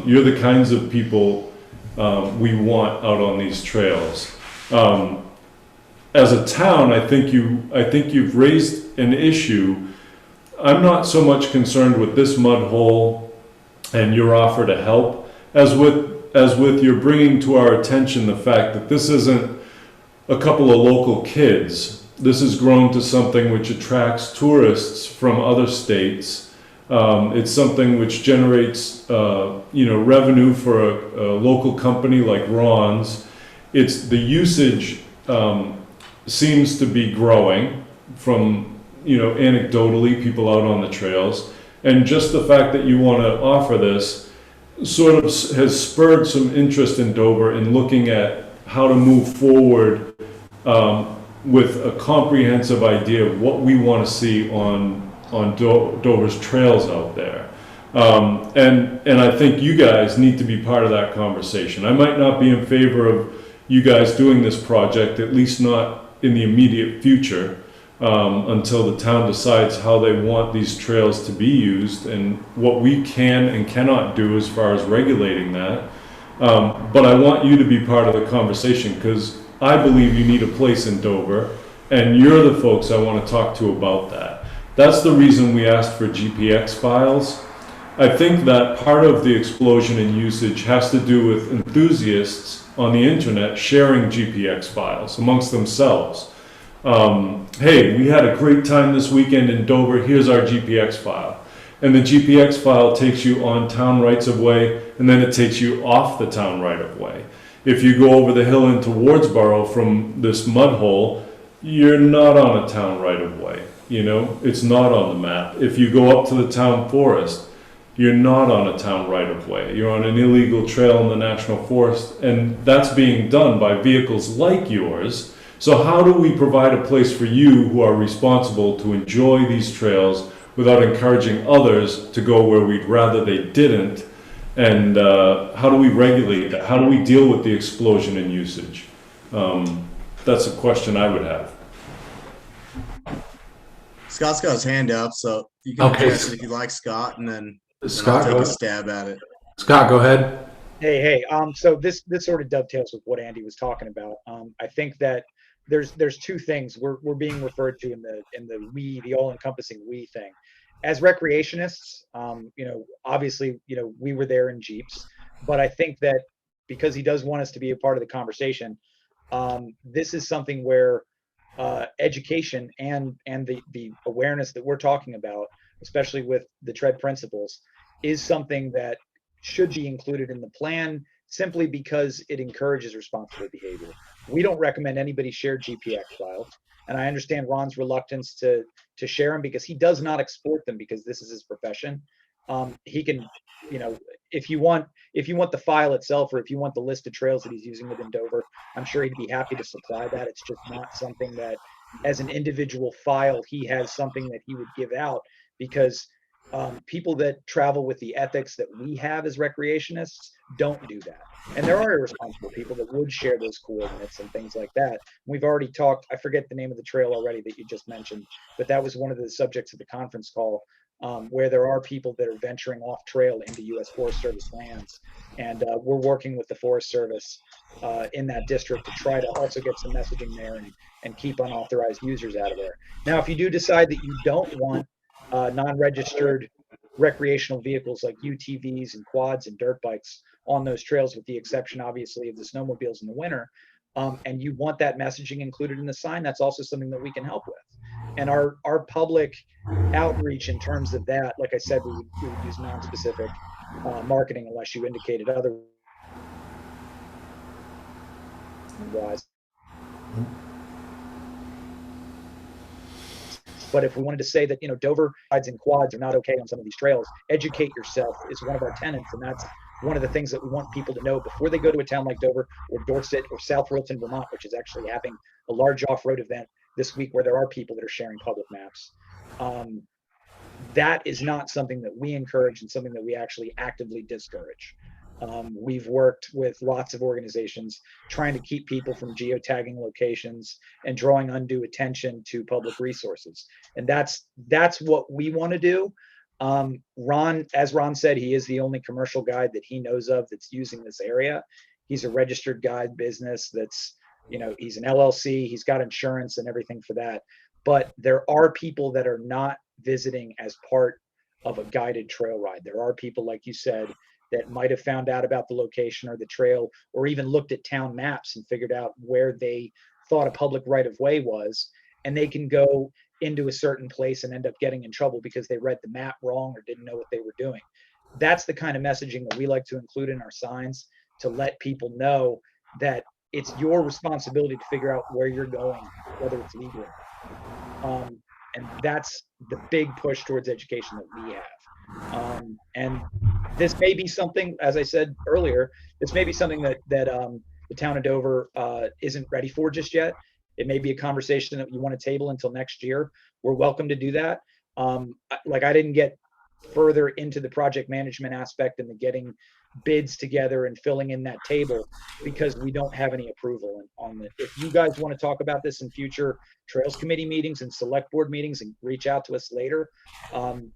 [SPEAKER 8] You're the kinds of people we want out on these trails. As a town, I think you've raised an issue. I'm not so much concerned with this mud hole and your offer to help as with your bringing to our attention the fact that this isn't a couple of local kids. This has grown to something which attracts tourists from other states. It's something which generates, revenue for a local company like Ron's. The usage seems to be growing from, anecdotally, people out on the trails. And just the fact that you want to offer this sort of has spurred some interest in Dover in looking at how to move forward with a comprehensive idea of what we want to see on Dover's trails out there. And I think you guys need to be part of that conversation. I might not be in favor of you guys doing this project, at least not in the immediate future. until the town decides how they want these trails to be used and what we can and cannot do as far as regulating that. But I want you to be part of the conversation because I believe you need a place in Dover, and you're the folks I want to talk to about that. That's the reason we asked for GPX files. I think that part of the explosion in usage has to do with enthusiasts on the internet sharing GPX files amongst themselves. Hey, we had a great time this weekend in Dover, here's our GPX file. And the GPX file takes you on town rights of way, and then it takes you off the town right of way. If you go over the hill into Wardsboro from this mud hole, you're not on a town right of way. You know, it's not on the map. If you go up to the town forest, you're not on a town right of way. You're on an illegal trail in the national forest, and that's being done by vehicles like yours. So how do we provide a place for you who are responsible to enjoy these trails without encouraging others to go where we'd rather they didn't? And how do we regulate that? How do we deal with the explosion in usage? That's a question I would have.
[SPEAKER 5] Scott's got his hand up, so you can
[SPEAKER 2] Okay.
[SPEAKER 5] address it if you like, Scott, and then
[SPEAKER 2] Scott,
[SPEAKER 5] I'll
[SPEAKER 2] go
[SPEAKER 5] take a
[SPEAKER 2] ahead.
[SPEAKER 5] stab at it.
[SPEAKER 2] Scott, go ahead.
[SPEAKER 3] Hey. So this sort of dovetails with what Andy was talking about. I think that there's two things we're being referred to in the the all-encompassing we thing. As recreationists, obviously, we were there in Jeeps, but I think that because he does want us to be a part of the conversation, this is something where education and the awareness that we're talking about, especially with the TREAD principles, is something that should be included in the plan simply because it encourages responsible behavior. We don't recommend anybody share GPX files, and I understand Ron's reluctance to share them because he does not export them because this is his profession. He can, if you want the file itself, or if you want the list of trails that he's using within Dover, I'm sure he'd be happy to supply that. It's just not something that, as an individual file, he has something that he would give out, because people that travel with the ethics that we have as recreationists don't do that. And there are irresponsible people that would share those coordinates and things like that. We've already talked, I forget the name of the trail already that you just mentioned, but that was one of the subjects of the conference call, where there are people that are venturing off trail into U.S. Forest Service lands. And we're working with the Forest Service in that district to try to also get some messaging there and keep unauthorized users out of there. Now, if you do decide that you don't want non-registered recreational vehicles like UTVs and quads and dirt bikes on those trails, with the exception, obviously, of the snowmobiles in the winter, and you want that messaging included in the sign, that's also something that we can help with. And our public outreach in terms of that, like I said, we would use non-specific marketing unless you indicated otherwise. But if we wanted to say that, Dover rides and quads are not okay on some of these trails, educate yourself is one of our tenets. And that's one of the things that we want people to know before they go to a town like Dover or Dorset or South Wilton, Vermont, which is actually having a large off-road event this week where there are people that are sharing public maps. That is not something that we encourage and something that we actually actively discourage. We've worked with lots of organizations trying to keep people from geotagging locations and drawing undue attention to public resources. And that's what we want to do. Ron, as Ron said, he is the only commercial guide that he knows of that's using this area. He's a registered guide business that's, he's an LLC, he's got insurance and everything for that. But there are people that are not visiting as part of a guided trail ride. There are people, like you said, that might have found out about the location or the trail, or even looked at town maps and figured out where they thought a public right of way was, and they can go into a certain place and end up getting in trouble because they read the map wrong or didn't know what they were doing. That's the kind of messaging that we like to include in our signs, to let people know that it's your responsibility to figure out where you're going, whether it's legal. And that's the big push towards education that we have. And this may be something, as I said earlier, this may be something that the town of Dover isn't ready for just yet. It may be a conversation that you want to table until next year. We're welcome to do that. Like, I didn't get further into the project management aspect and the getting bids together and filling in that table, because we don't have any approval on it. If you guys want to talk about this in future Trails Committee meetings and select board meetings, and reach out to us later,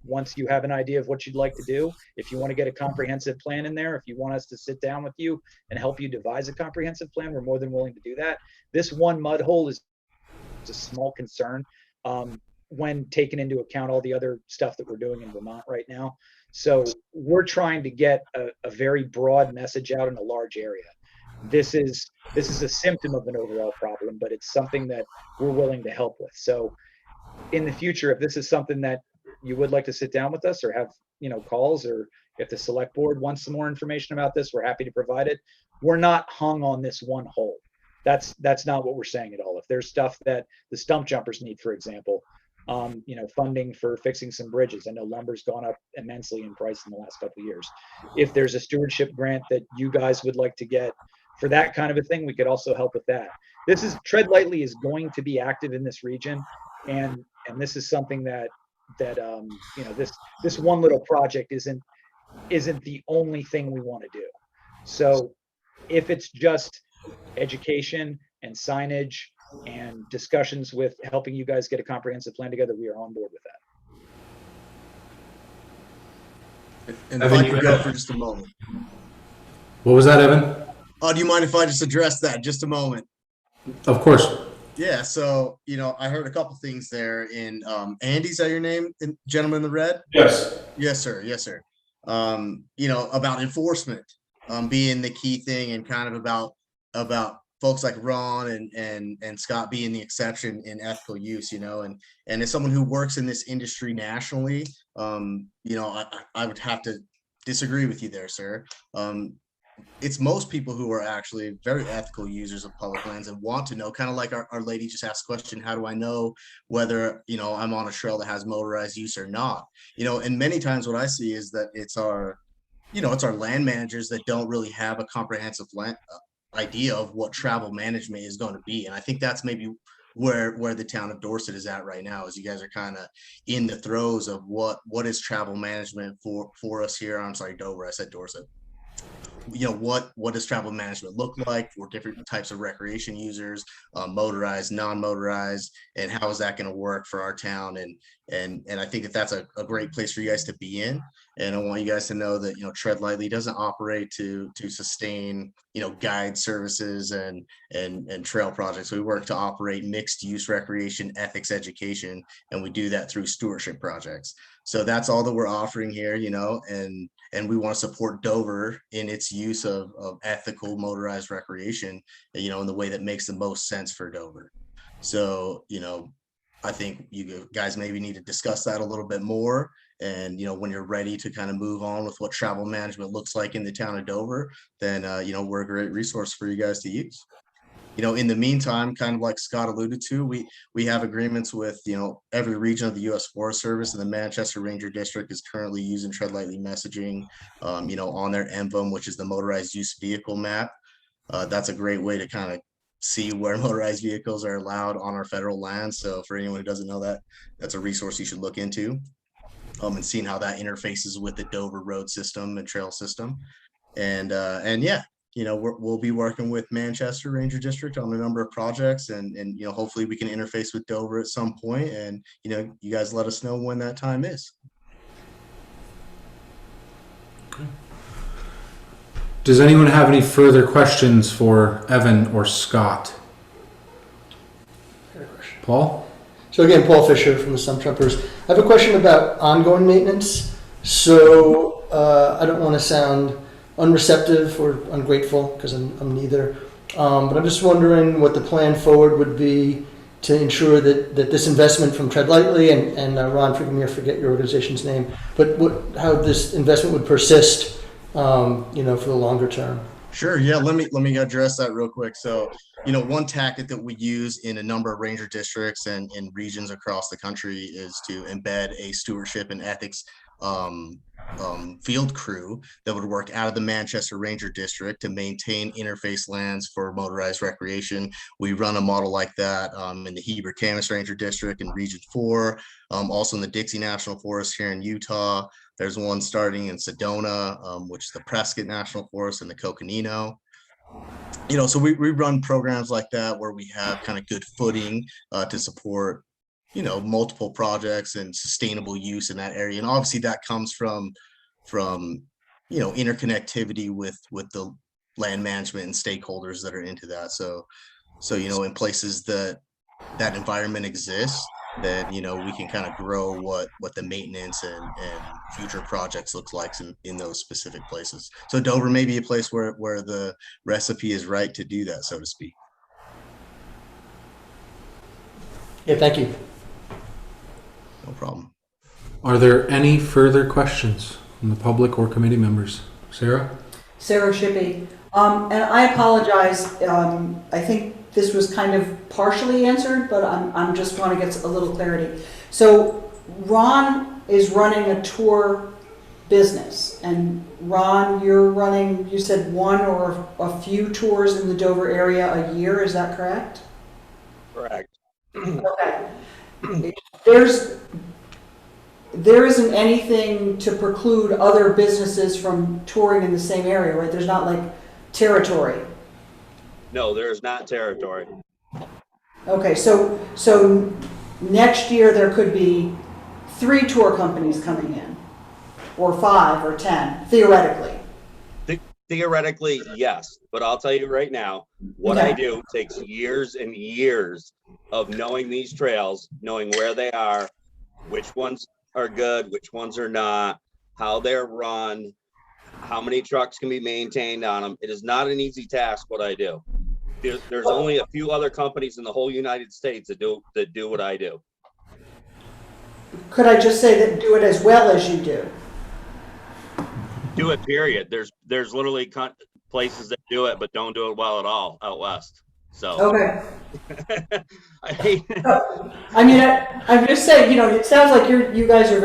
[SPEAKER 3] once you have an idea of what you'd like to do, if you want to get a comprehensive plan in there, if you want us to sit down with you and help you devise a comprehensive plan, we're more than willing to do that. This one mud hole is a small concern when taking into account all the other stuff that we're doing in Vermont right now. So we're trying to get a very broad message out in a large area. This is a symptom of an overall problem, but it's something that we're willing to help with. So in the future, if this is something that you would like to sit down with us or have, calls, or if the select board wants some more information about this, we're happy to provide it. We're not hung on this one hole. That's not what we're saying at all. If there's stuff that the stump jumpers need, for example, funding for fixing some bridges. I know lumber's gone up immensely in price in the last couple of years. If there's a stewardship grant that you guys would like to get for that kind of a thing, we could also help with that. Tread Lightly is going to be active in this region, and this is something that this one little project isn't the only thing we want to do. So if it's just education and signage and discussions with helping you guys get a comprehensive plan together, we are on board with that.
[SPEAKER 5] And if I could go for just a moment.
[SPEAKER 2] What was that, Evan?
[SPEAKER 5] Do you mind if I just address that just a moment?
[SPEAKER 2] Of course.
[SPEAKER 5] Yeah, so, I heard a couple things there in, Andy, is that your name, gentleman in the red?
[SPEAKER 8] Yes.
[SPEAKER 5] Yes, sir. Yes, sir. About enforcement, being the key thing, and kind of about folks like Ron and Scott being the exception in ethical use, and as someone who works in this industry nationally, I would have to disagree with you there, sir. It's most people who are actually very ethical users of public lands and want to know, kind of like our lady just asked the question, how do I know whether, I'm on a trail that has motorized use or not? And many times what I see is that it's our land managers that don't really have a comprehensive idea of what travel management is going to be. And I think that's maybe where the town of Dorset is at right now, is you guys are kind of in the throes of what is travel management for us here. I'm sorry, Dover, I said Dorset. What does travel management look like for different types of recreation users, motorized, non-motorized, and how is that going to work for our town? And I think that's a great place for you guys to be in. And I want you guys to know that, Tread Lightly doesn't operate to sustain, guide services and trail projects. We work to operate mixed use recreation, ethics education, and we do that through stewardship projects. So that's all that we're offering here, and we want to support Dover in its use of ethical motorized recreation, in the way that makes the most sense for Dover. So, I think you guys maybe need to discuss that a little bit more. And, when you're ready to kind of move on with what travel management looks like in the town of Dover, then, we're a great resource for you guys to use. In the meantime, kind of like Scott alluded to, we have agreements with, every region of the U.S. Forest Service, and the Manchester Ranger District is currently using Tread Lightly messaging, on their MVM, which is the motorized use vehicle map. That's a great way to kind of see where motorized vehicles are allowed on our federal land. So for anyone who doesn't know that, that's a resource you should look into, and seeing how that interfaces with the Dover road system and trail system. And yeah, we'll be working with Manchester Ranger District on a number of projects, and hopefully we can interface with Dover at some point, and you guys let us know when that time is.
[SPEAKER 2] Okay. Does anyone have any further questions for Evan or Scott? Paul?
[SPEAKER 7] So again, Paul Fisher from the Stump Jumpers. I have a question about ongoing maintenance. So I don't want to sound unreceptive or ungrateful, because I'm neither. But I'm just wondering what the plan forward would be to ensure that this investment from Tread Lightly, and Ron, forgive me, I forget your organization's name, but how this investment would persist, for the longer term.
[SPEAKER 5] Sure. Yeah. Let me address that real quick. So, one tactic that we use in a number of ranger districts and in regions across the country is to embed a stewardship and ethics field crew that would work out of the Manchester Ranger District to maintain interface lands for motorized recreation. We run a model like that in the Heber Camas Ranger District in Region 4, also in the Dixie National Forest here in Utah. There's one starting in Sedona, which is the Prescott National Forest, and the Coconino. You know, so we run programs like that where we have kind of good footing to support, you know, multiple projects and sustainable use in that area. And obviously that comes from, you know, interconnectivity with the land management and stakeholders that are into that. So, you know, in places that environment exists, then, you know, we can kind of grow what the maintenance and future projects looks like in those specific places. So Dover may be a place where the recipe is right to do that, so to speak.
[SPEAKER 7] Yeah, thank you.
[SPEAKER 5] No problem.
[SPEAKER 2] Are there any further questions from the public or committee members? Sarah?
[SPEAKER 4] Sarah Shippey. And I apologize. I think this was kind of partially answered, but I'm just want to get a little clarity. So Ron is running a tour business, and Ron, you're running, you said one or a few tours in the Dover area a year. Is that correct?
[SPEAKER 6] Correct.
[SPEAKER 4] Okay. There isn't anything to preclude other businesses from touring in the same area, right? There's not like territory.
[SPEAKER 6] No, there is not territory.
[SPEAKER 4] Okay, so next year there could be 3 tour companies coming in, or 5 or 10, theoretically.
[SPEAKER 6] Theoretically, yes, but I'll tell you right now, what I do takes years and years of knowing these trails, knowing where they are, which ones are good, which ones are not, how they're run, how many trucks can be maintained on them. It is not an easy task what I do. There's only a few other companies in the whole United States that do what I do.
[SPEAKER 4] Could I just say that do it as well as you do?
[SPEAKER 6] Do it, period. There's literally places that do it, but don't do it well at all out west. So.
[SPEAKER 4] Okay.
[SPEAKER 6] I
[SPEAKER 4] mean, I'm just saying, you know, it sounds like you guys are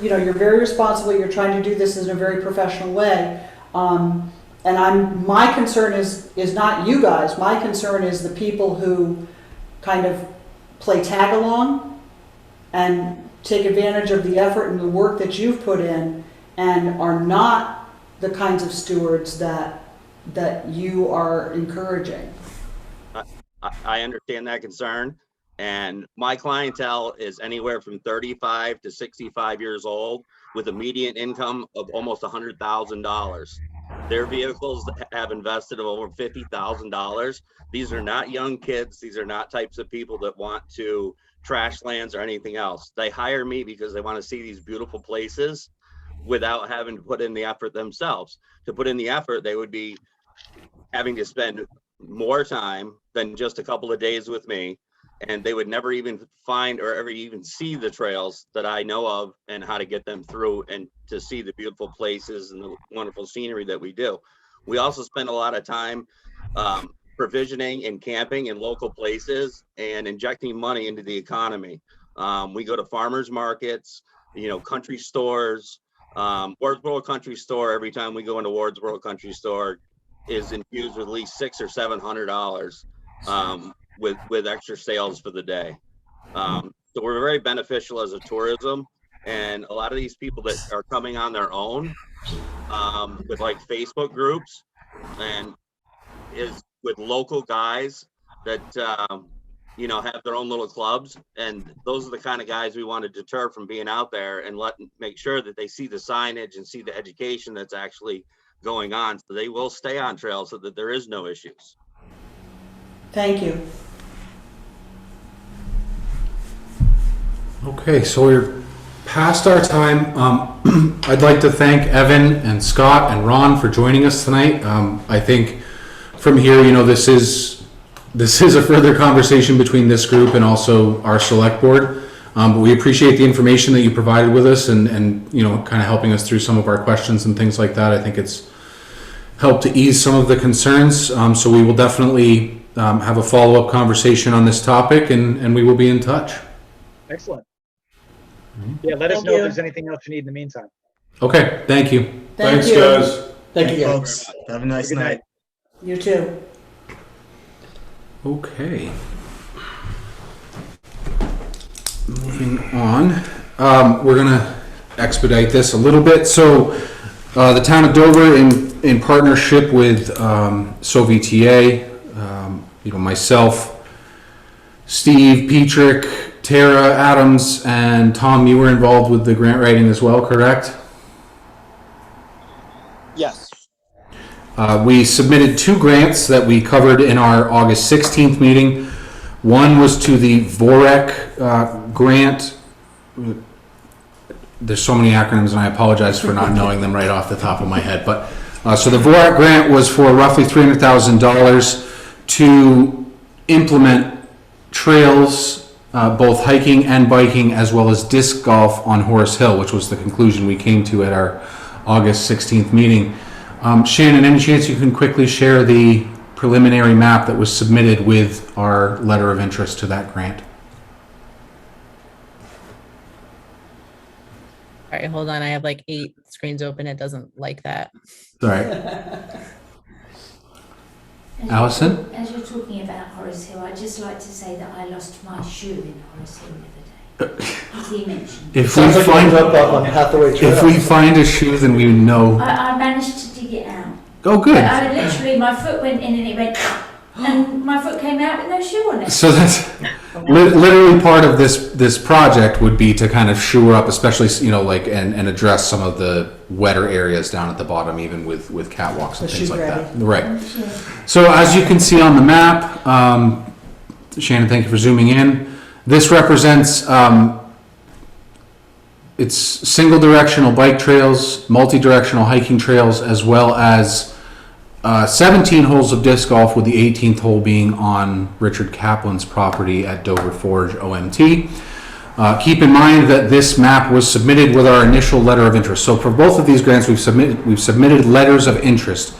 [SPEAKER 4] you're very responsible. You're trying to do this in a very professional way. And my concern is not you guys. My concern is the people who kind of play tag along and take advantage of the effort and the work that you've put in and are not the kinds of stewards that you are encouraging.
[SPEAKER 6] I understand that concern, and my clientele is anywhere from 35 to 65 years old with a median income of almost $100,000. Their vehicles have invested of over $50,000. These are not young kids. These are not types of people that want to trash lands or anything else. They hire me because they want to see these beautiful places without having to put in the effort themselves. To put in the effort, they would be having to spend more time than just a couple of days with me, and they would never even find or ever even see the trails that I know of and how to get them through and to see the beautiful places and the wonderful scenery that we do. We also spend a lot of time provisioning and camping in local places and injecting money into the economy. We go to farmers markets, you know, country stores. Wardsboro Country Store, every time we go into Wardsboro Country Store, is infused with at least $600 or $700 with extra sales for the day. So we're very beneficial as a tourism, and a lot of these people that are coming on their own with like Facebook groups and is with local guys that you know, have their own little clubs, and those are the kind of guys we want to deter from being out there and make sure that they see the signage and see the education that's actually going on, so they will stay on trails so that there is no issues.
[SPEAKER 4] Thank you.
[SPEAKER 2] Okay, so we're past our time. I'd like to thank Evan and Scott and Ron for joining us tonight. I think from here, you know, this is a further conversation between this group and also our select board. But we appreciate the information that you provided with us and you know, kind of helping us through some of our questions and things like that. I think it's helped to ease some of the concerns. So we will definitely have a follow-up conversation on this topic, and we will be in touch.
[SPEAKER 3] Excellent. Yeah, let us know if there's anything else you need in the meantime.
[SPEAKER 2] Okay, thank you.
[SPEAKER 7] Thanks,
[SPEAKER 4] you.
[SPEAKER 7] guys. Thank you, guys.
[SPEAKER 5] Folks, have a nice
[SPEAKER 3] Good
[SPEAKER 5] night.
[SPEAKER 4] You too.
[SPEAKER 2] Okay. Moving on, we're gonna expedite this a little bit. So, the town of Dover, in partnership with SoVTA, myself, Steve, Petrick, Tara, Adams, and Tom, you were involved with the grant writing as well, correct?
[SPEAKER 10] Yes.
[SPEAKER 2] We submitted 2 grants that we covered in our August 16th meeting. One was to the VOREC grant. There's so many acronyms, and I apologize for not knowing them right off the top of my head. But so the VOREC grant was for roughly $300,000 to implement trails, both hiking and biking, as well as disc golf on Horace Hill, which was the conclusion we came to at our August 16th meeting. Shannon, any chance you can quickly share the preliminary map that was submitted with our letter of interest to that grant?
[SPEAKER 1] All right, hold on. I have like 8 screens open. It doesn't like that.
[SPEAKER 2] All right. Allison?
[SPEAKER 9] As you're talking about Horace Hill, I'd just like to say that I lost my shoe in Horace Hill the other day. As he mentioned.
[SPEAKER 2] If we
[SPEAKER 7] Sounds like you
[SPEAKER 2] find
[SPEAKER 7] ended up on Hathaway Trail.
[SPEAKER 2] if we find a shoe, then we know.
[SPEAKER 9] I managed to dig it out.
[SPEAKER 2] Oh, good.
[SPEAKER 9] But I literally, my foot went in and it went, and my foot came out with no shoe on it.
[SPEAKER 2] So that's literally part of this project would be to kind of shore up, especially and address some of the wetter areas down at the bottom, even with catwalks and
[SPEAKER 4] The
[SPEAKER 2] things
[SPEAKER 4] shoe
[SPEAKER 2] like that.
[SPEAKER 4] grabbing.
[SPEAKER 2] Right. So as you can see on the map, Shannon, thank you for zooming in. This represents it's single directional bike trails, multi-directional hiking trails, as well as 17 holes of disc golf, with the 18th hole being on Richard Kaplan's property at Dover Forge OMT. Keep in mind that this map was submitted with our initial letter of interest. So for both of these grants, we've submitted letters of interest.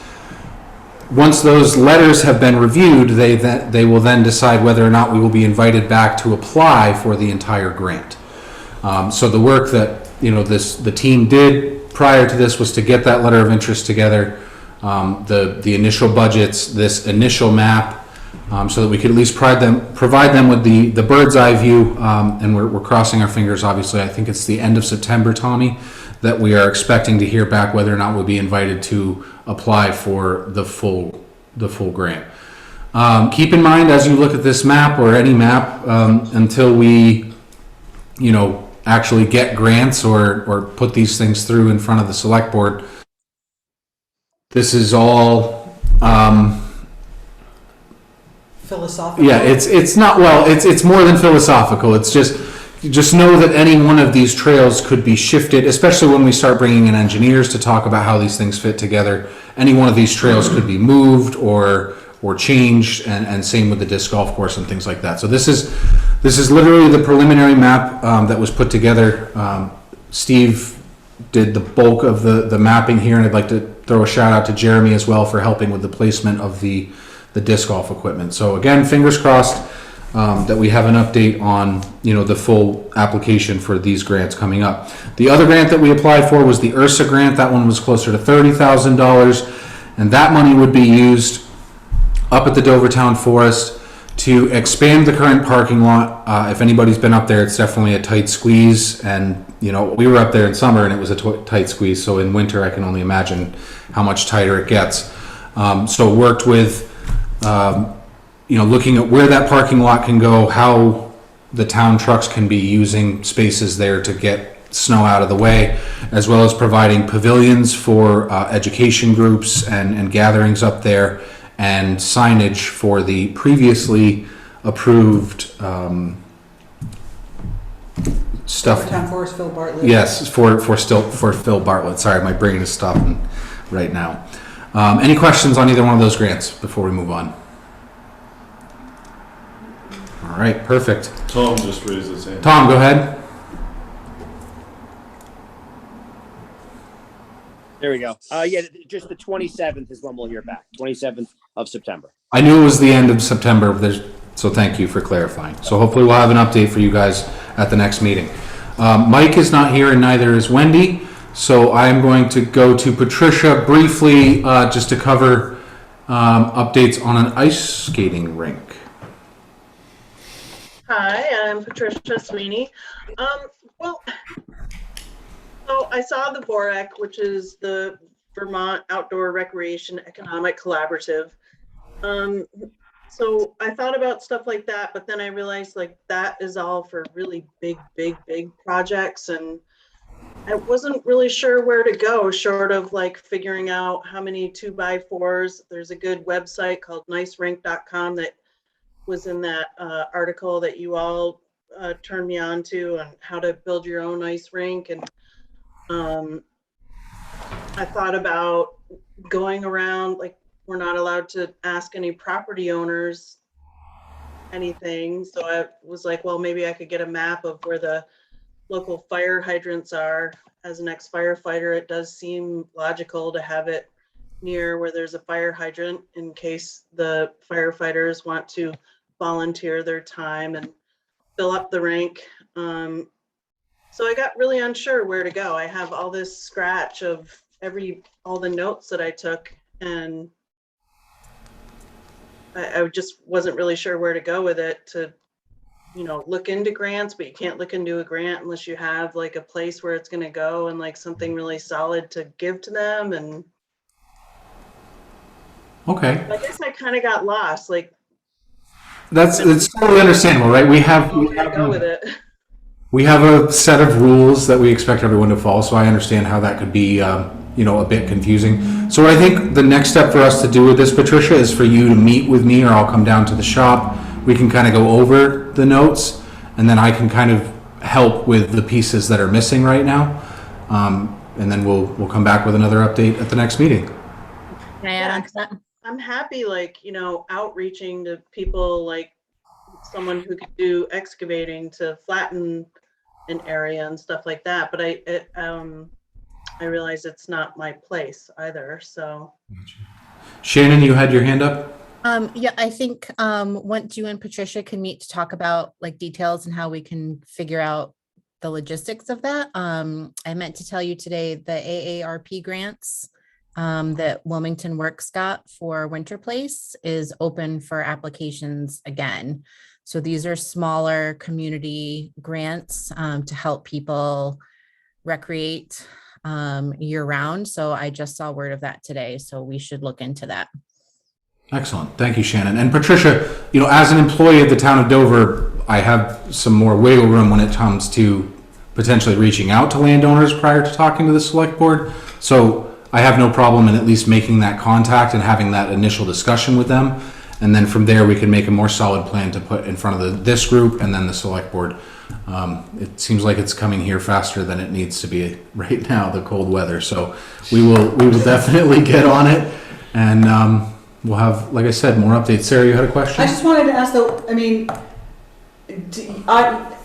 [SPEAKER 2] Once those letters have been reviewed, they will then decide whether or not we will be invited back to apply for the entire grant. So the work that the team did prior to this was to get that letter of interest together, the initial budgets, this initial map, so that we could at least provide them with the bird's eye view. And we're crossing our fingers. Obviously, I think it's the end of September, Tommy, that we are expecting to hear back whether or not we'll be invited to apply for the full grant. Keep in mind, as you look at this map or any map, until we actually get grants or put these things through in front of the select board, this is all
[SPEAKER 4] Philosophical.
[SPEAKER 2] yeah, it's not, well, it's more than philosophical. It's just know that any one of these trails could be shifted, especially when we start bringing in engineers to talk about how these things fit together. Any one of these trails could be moved or changed, and same with the disc golf course and things like that. So this is literally the preliminary map that was put together. Steve did the bulk of the mapping here, and I'd like to throw a shout out to Jeremy as well for helping with the placement of the disc golf equipment. So again, fingers crossed that we have an update on the full application for these grants coming up. The other grant that we applied for was the Ursa Grant. That one was closer to $30,000, and that money would be used up at the Dover Town Forest to expand the current parking lot. If anybody's been up there, it's definitely a tight squeeze, and we were up there in summer and it was a tight squeeze, so in winter I can only imagine how much tighter it gets. So worked with looking at where that parking lot can go, how the town trucks can be using spaces there to get snow out of the way, as well as providing pavilions for education groups and gatherings up there, and signage for the previously approved stuff.
[SPEAKER 4] Town Forest, Phil Bartlett.
[SPEAKER 2] Yes, for Phil Bartlett. Sorry, my brain is stopping right now. Any questions on either one of those grants before we move on? All right, perfect.
[SPEAKER 8] Tom just raised his hand.
[SPEAKER 2] Tom, go ahead.
[SPEAKER 10] There we go. Yeah, just the 27th is when we'll hear back. 27th of September.
[SPEAKER 2] I knew it was the end of September, so thank you for clarifying. So hopefully we'll have an update for you guys at the next meeting. Mike is not here, and neither is Wendy. So I'm going to go to Patricia briefly, just to cover updates on an ice skating rink.
[SPEAKER 11] Hi, I'm Patricia Sweeney. Well, so I saw the VOREC, which is the Vermont Outdoor Recreation Economic Collaborative. So I thought about stuff like that, but then I realized like that is all for really big projects, and I wasn't really sure where to go short of like figuring out how many 2x4s. There's a good website called nicerink.com that was in that article that you all turned me on to on how to build your own ice rink. And I thought about going around, like we're not allowed to ask any property owners anything. So I was like, well, maybe I could get a map of where the local fire hydrants are. As an ex-firefighter, it does seem logical to have it near where there's a fire hydrant in case the firefighters want to volunteer their time and fill up the rink. So I got really unsure where to go. I have all this scratch of all the notes that I took, and I just wasn't really sure where to go with it to, look into grants, but you can't look into a grant unless you have like a place where it's going to go and like something really solid to give to them. And
[SPEAKER 2] Okay.
[SPEAKER 11] I guess I kind of got lost. Like
[SPEAKER 2] It's totally understandable, right? We have
[SPEAKER 11] go with it.
[SPEAKER 2] We have a set of rules that we expect everyone to follow, so I understand how that could be, a bit confusing. So I think the next step for us to do with this, Patricia, is for you to meet with me, or I'll come down to the shop. We can kind of go over the notes, and then I can kind of help with the pieces that are missing right now. And then we'll come back with another update at the next meeting.
[SPEAKER 1] Can I add on to that?
[SPEAKER 11] I'm happy, outreaching to people, like someone who could do excavating to flatten an area and stuff like that. But I realize it's not my place either. So,
[SPEAKER 2] Shannon, you had your hand up?
[SPEAKER 1] Yeah, I think once you and Patricia can meet to talk about like details and how we can figure out the logistics of that. I meant to tell you today the AARP grants that Wilmington Works got for Winter Place is open for applications again. So these are smaller community grants to help people recreate year round. So I just saw word of that today. So we should look into that.
[SPEAKER 2] Excellent. Thank you, Shannon. And Patricia, as an employee of the town of Dover, I have some more wiggle room when it comes to potentially reaching out to landowners prior to talking to the select board. So I have no problem in at least making that contact and having that initial discussion with them. And then from there, we can make a more solid plan to put in front of this group and then the select board. It seems like it's coming here faster than it needs to be right now, the cold weather. So we will definitely get on it. And we'll have, like I said, more updates. Sarah, you had a question?
[SPEAKER 4] I just wanted to ask though,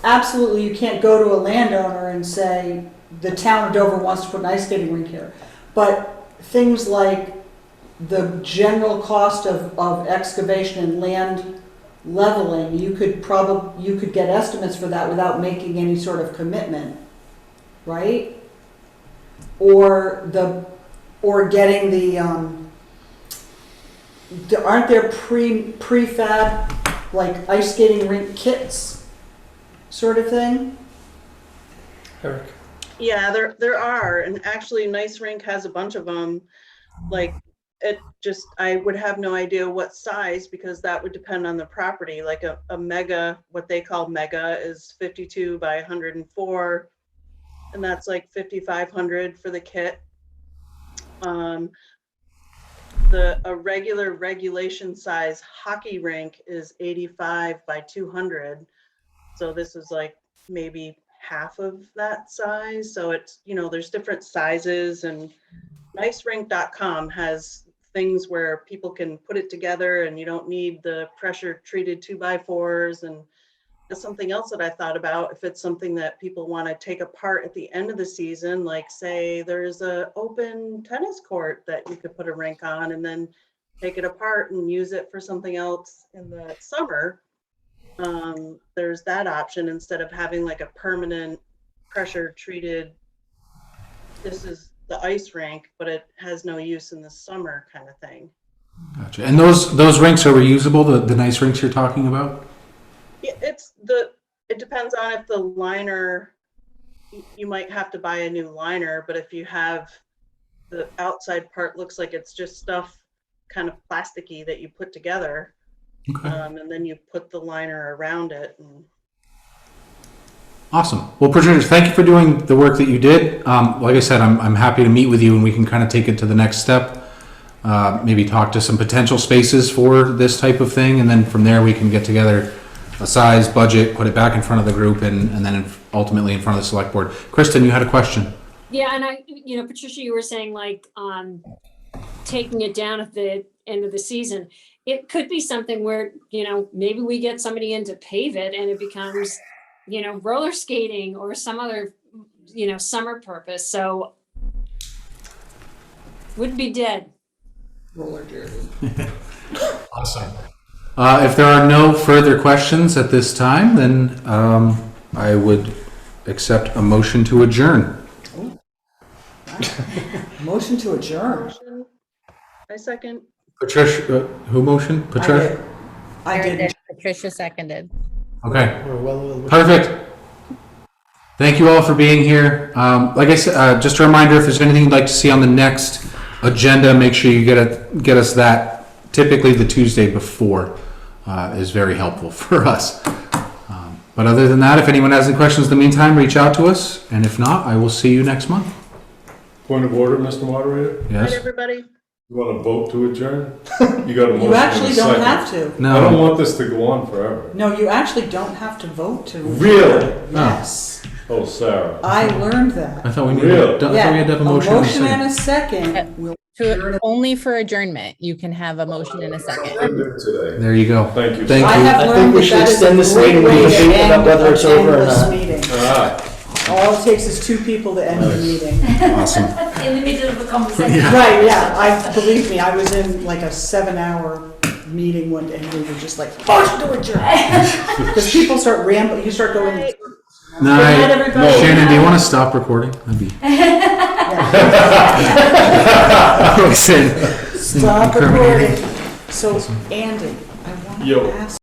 [SPEAKER 4] absolutely you can't go to a landowner and say the town of Dover wants to put an ice skating rink here. But things like the general cost of excavation and land leveling, you could get estimates for that without making any sort of commitment, right? Or getting the aren't there prefab like ice skating rink kits sort of thing?
[SPEAKER 7] Eric.
[SPEAKER 11] Yeah, there are, and actually Nice Rink has a bunch of them. Like I would have no idea what size because that would depend on the property. Like a mega, what they call mega, is 52 by 104, and that's like 5,500 for the kit. A regular regulation size hockey rink is 85 by 200. So this is like maybe half of that size. So it's, there's different sizes, and nicerink.com has things where people can put it together and you don't need the pressure treated 2x4s. And that's something else that I thought about. If it's something that people want to take apart at the end of the season, like say there's a open tennis court that you could put a rink on and then take it apart and use it for something else in the summer. There's that option instead of having like a permanent pressure treated this is the ice rink, but it has no use in the summer kind of thing.
[SPEAKER 2] Gotcha. And those rinks are reusable, the nice rinks you're talking about?
[SPEAKER 11] Yeah, it depends on if the liner, you might have to buy a new liner, but if you have the outside part looks like it's just stuff kind of plasticky that you put together,
[SPEAKER 2] Okay.
[SPEAKER 11] and then you put the liner around it. And
[SPEAKER 2] Awesome. Well, Patricia, thank you for doing the work that you did. Like I said, I'm happy to meet with you and we can kind of take it to the next step. Maybe talk to some potential spaces for this type of thing. And then from there, we can get together a size, budget, put it back in front of the group and then ultimately in front of the select board. Kristen, you had a question.
[SPEAKER 12] Yeah, and Patricia, you were saying like taking it down at the end of the season. It could be something where, maybe we get somebody in to pave it and it becomes, roller skating or some other, summer purpose. So wouldn't be dead.
[SPEAKER 4] Roller derby.
[SPEAKER 2] Awesome. If there are no further questions at this time, then I would accept a motion to adjourn.
[SPEAKER 4] Motion to adjourn.
[SPEAKER 11] motion, I second.
[SPEAKER 2] Patricia, who motioned? Patricia?
[SPEAKER 4] I did.
[SPEAKER 1] Patricia seconded.
[SPEAKER 2] Okay.
[SPEAKER 7] We're well.
[SPEAKER 2] Perfect. Thank you all for being here. Like I said, just a reminder, if there's anything you'd like to see on the next agenda, make sure you get us that. Typically the Tuesday before is very helpful for us. But other than that, if anyone has any questions in the meantime, reach out to us. And if not, I will see you next month.
[SPEAKER 8] Point of order, Mr. Moderator?
[SPEAKER 11] Right,
[SPEAKER 2] Yes?
[SPEAKER 11] everybody?
[SPEAKER 8] You want to vote to adjourn? You got a motion.
[SPEAKER 4] You actually
[SPEAKER 8] and a
[SPEAKER 4] don't
[SPEAKER 8] second.
[SPEAKER 4] have to.
[SPEAKER 8] I don't
[SPEAKER 2] No.
[SPEAKER 8] want this to go on forever.
[SPEAKER 4] No, you actually don't have to vote to.
[SPEAKER 8] Really?
[SPEAKER 4] Yes.
[SPEAKER 8] Oh, Sarah.
[SPEAKER 4] I learned that.
[SPEAKER 2] I thought we
[SPEAKER 8] Really?
[SPEAKER 2] needed, I thought we had to have a motion. and a second.
[SPEAKER 4] and a second. will
[SPEAKER 1] To, only for adjournment, you can have a motion in a second.
[SPEAKER 8] Today.
[SPEAKER 2] There you go.
[SPEAKER 8] Thank you.
[SPEAKER 2] Thank
[SPEAKER 4] I
[SPEAKER 2] you.
[SPEAKER 4] have
[SPEAKER 7] I think
[SPEAKER 4] learned
[SPEAKER 7] we
[SPEAKER 4] that
[SPEAKER 7] should
[SPEAKER 4] that is
[SPEAKER 7] extend
[SPEAKER 4] a
[SPEAKER 7] this
[SPEAKER 4] great
[SPEAKER 7] meeting. We
[SPEAKER 4] way
[SPEAKER 7] can
[SPEAKER 4] to
[SPEAKER 7] debate
[SPEAKER 4] end
[SPEAKER 7] about whether it's
[SPEAKER 4] an
[SPEAKER 7] over or
[SPEAKER 4] endless
[SPEAKER 7] not.
[SPEAKER 4] meeting.
[SPEAKER 8] Ah,
[SPEAKER 4] All it takes is two people to end the meeting.
[SPEAKER 2] Awesome.
[SPEAKER 9] In the middle of a conversation.
[SPEAKER 4] Right, yeah, believe me, I was in like a 7-hour meeting one day and we were just like, motion to adjourn. Because people start rambling, you start going.
[SPEAKER 11] Right.
[SPEAKER 2] Night.
[SPEAKER 4] everybody.
[SPEAKER 2] Shannon, do you want to stop recording? That'd be.
[SPEAKER 4] Stop
[SPEAKER 2] Incriminating.
[SPEAKER 4] recording. So Andy, I want
[SPEAKER 8] Yo.
[SPEAKER 4] to ask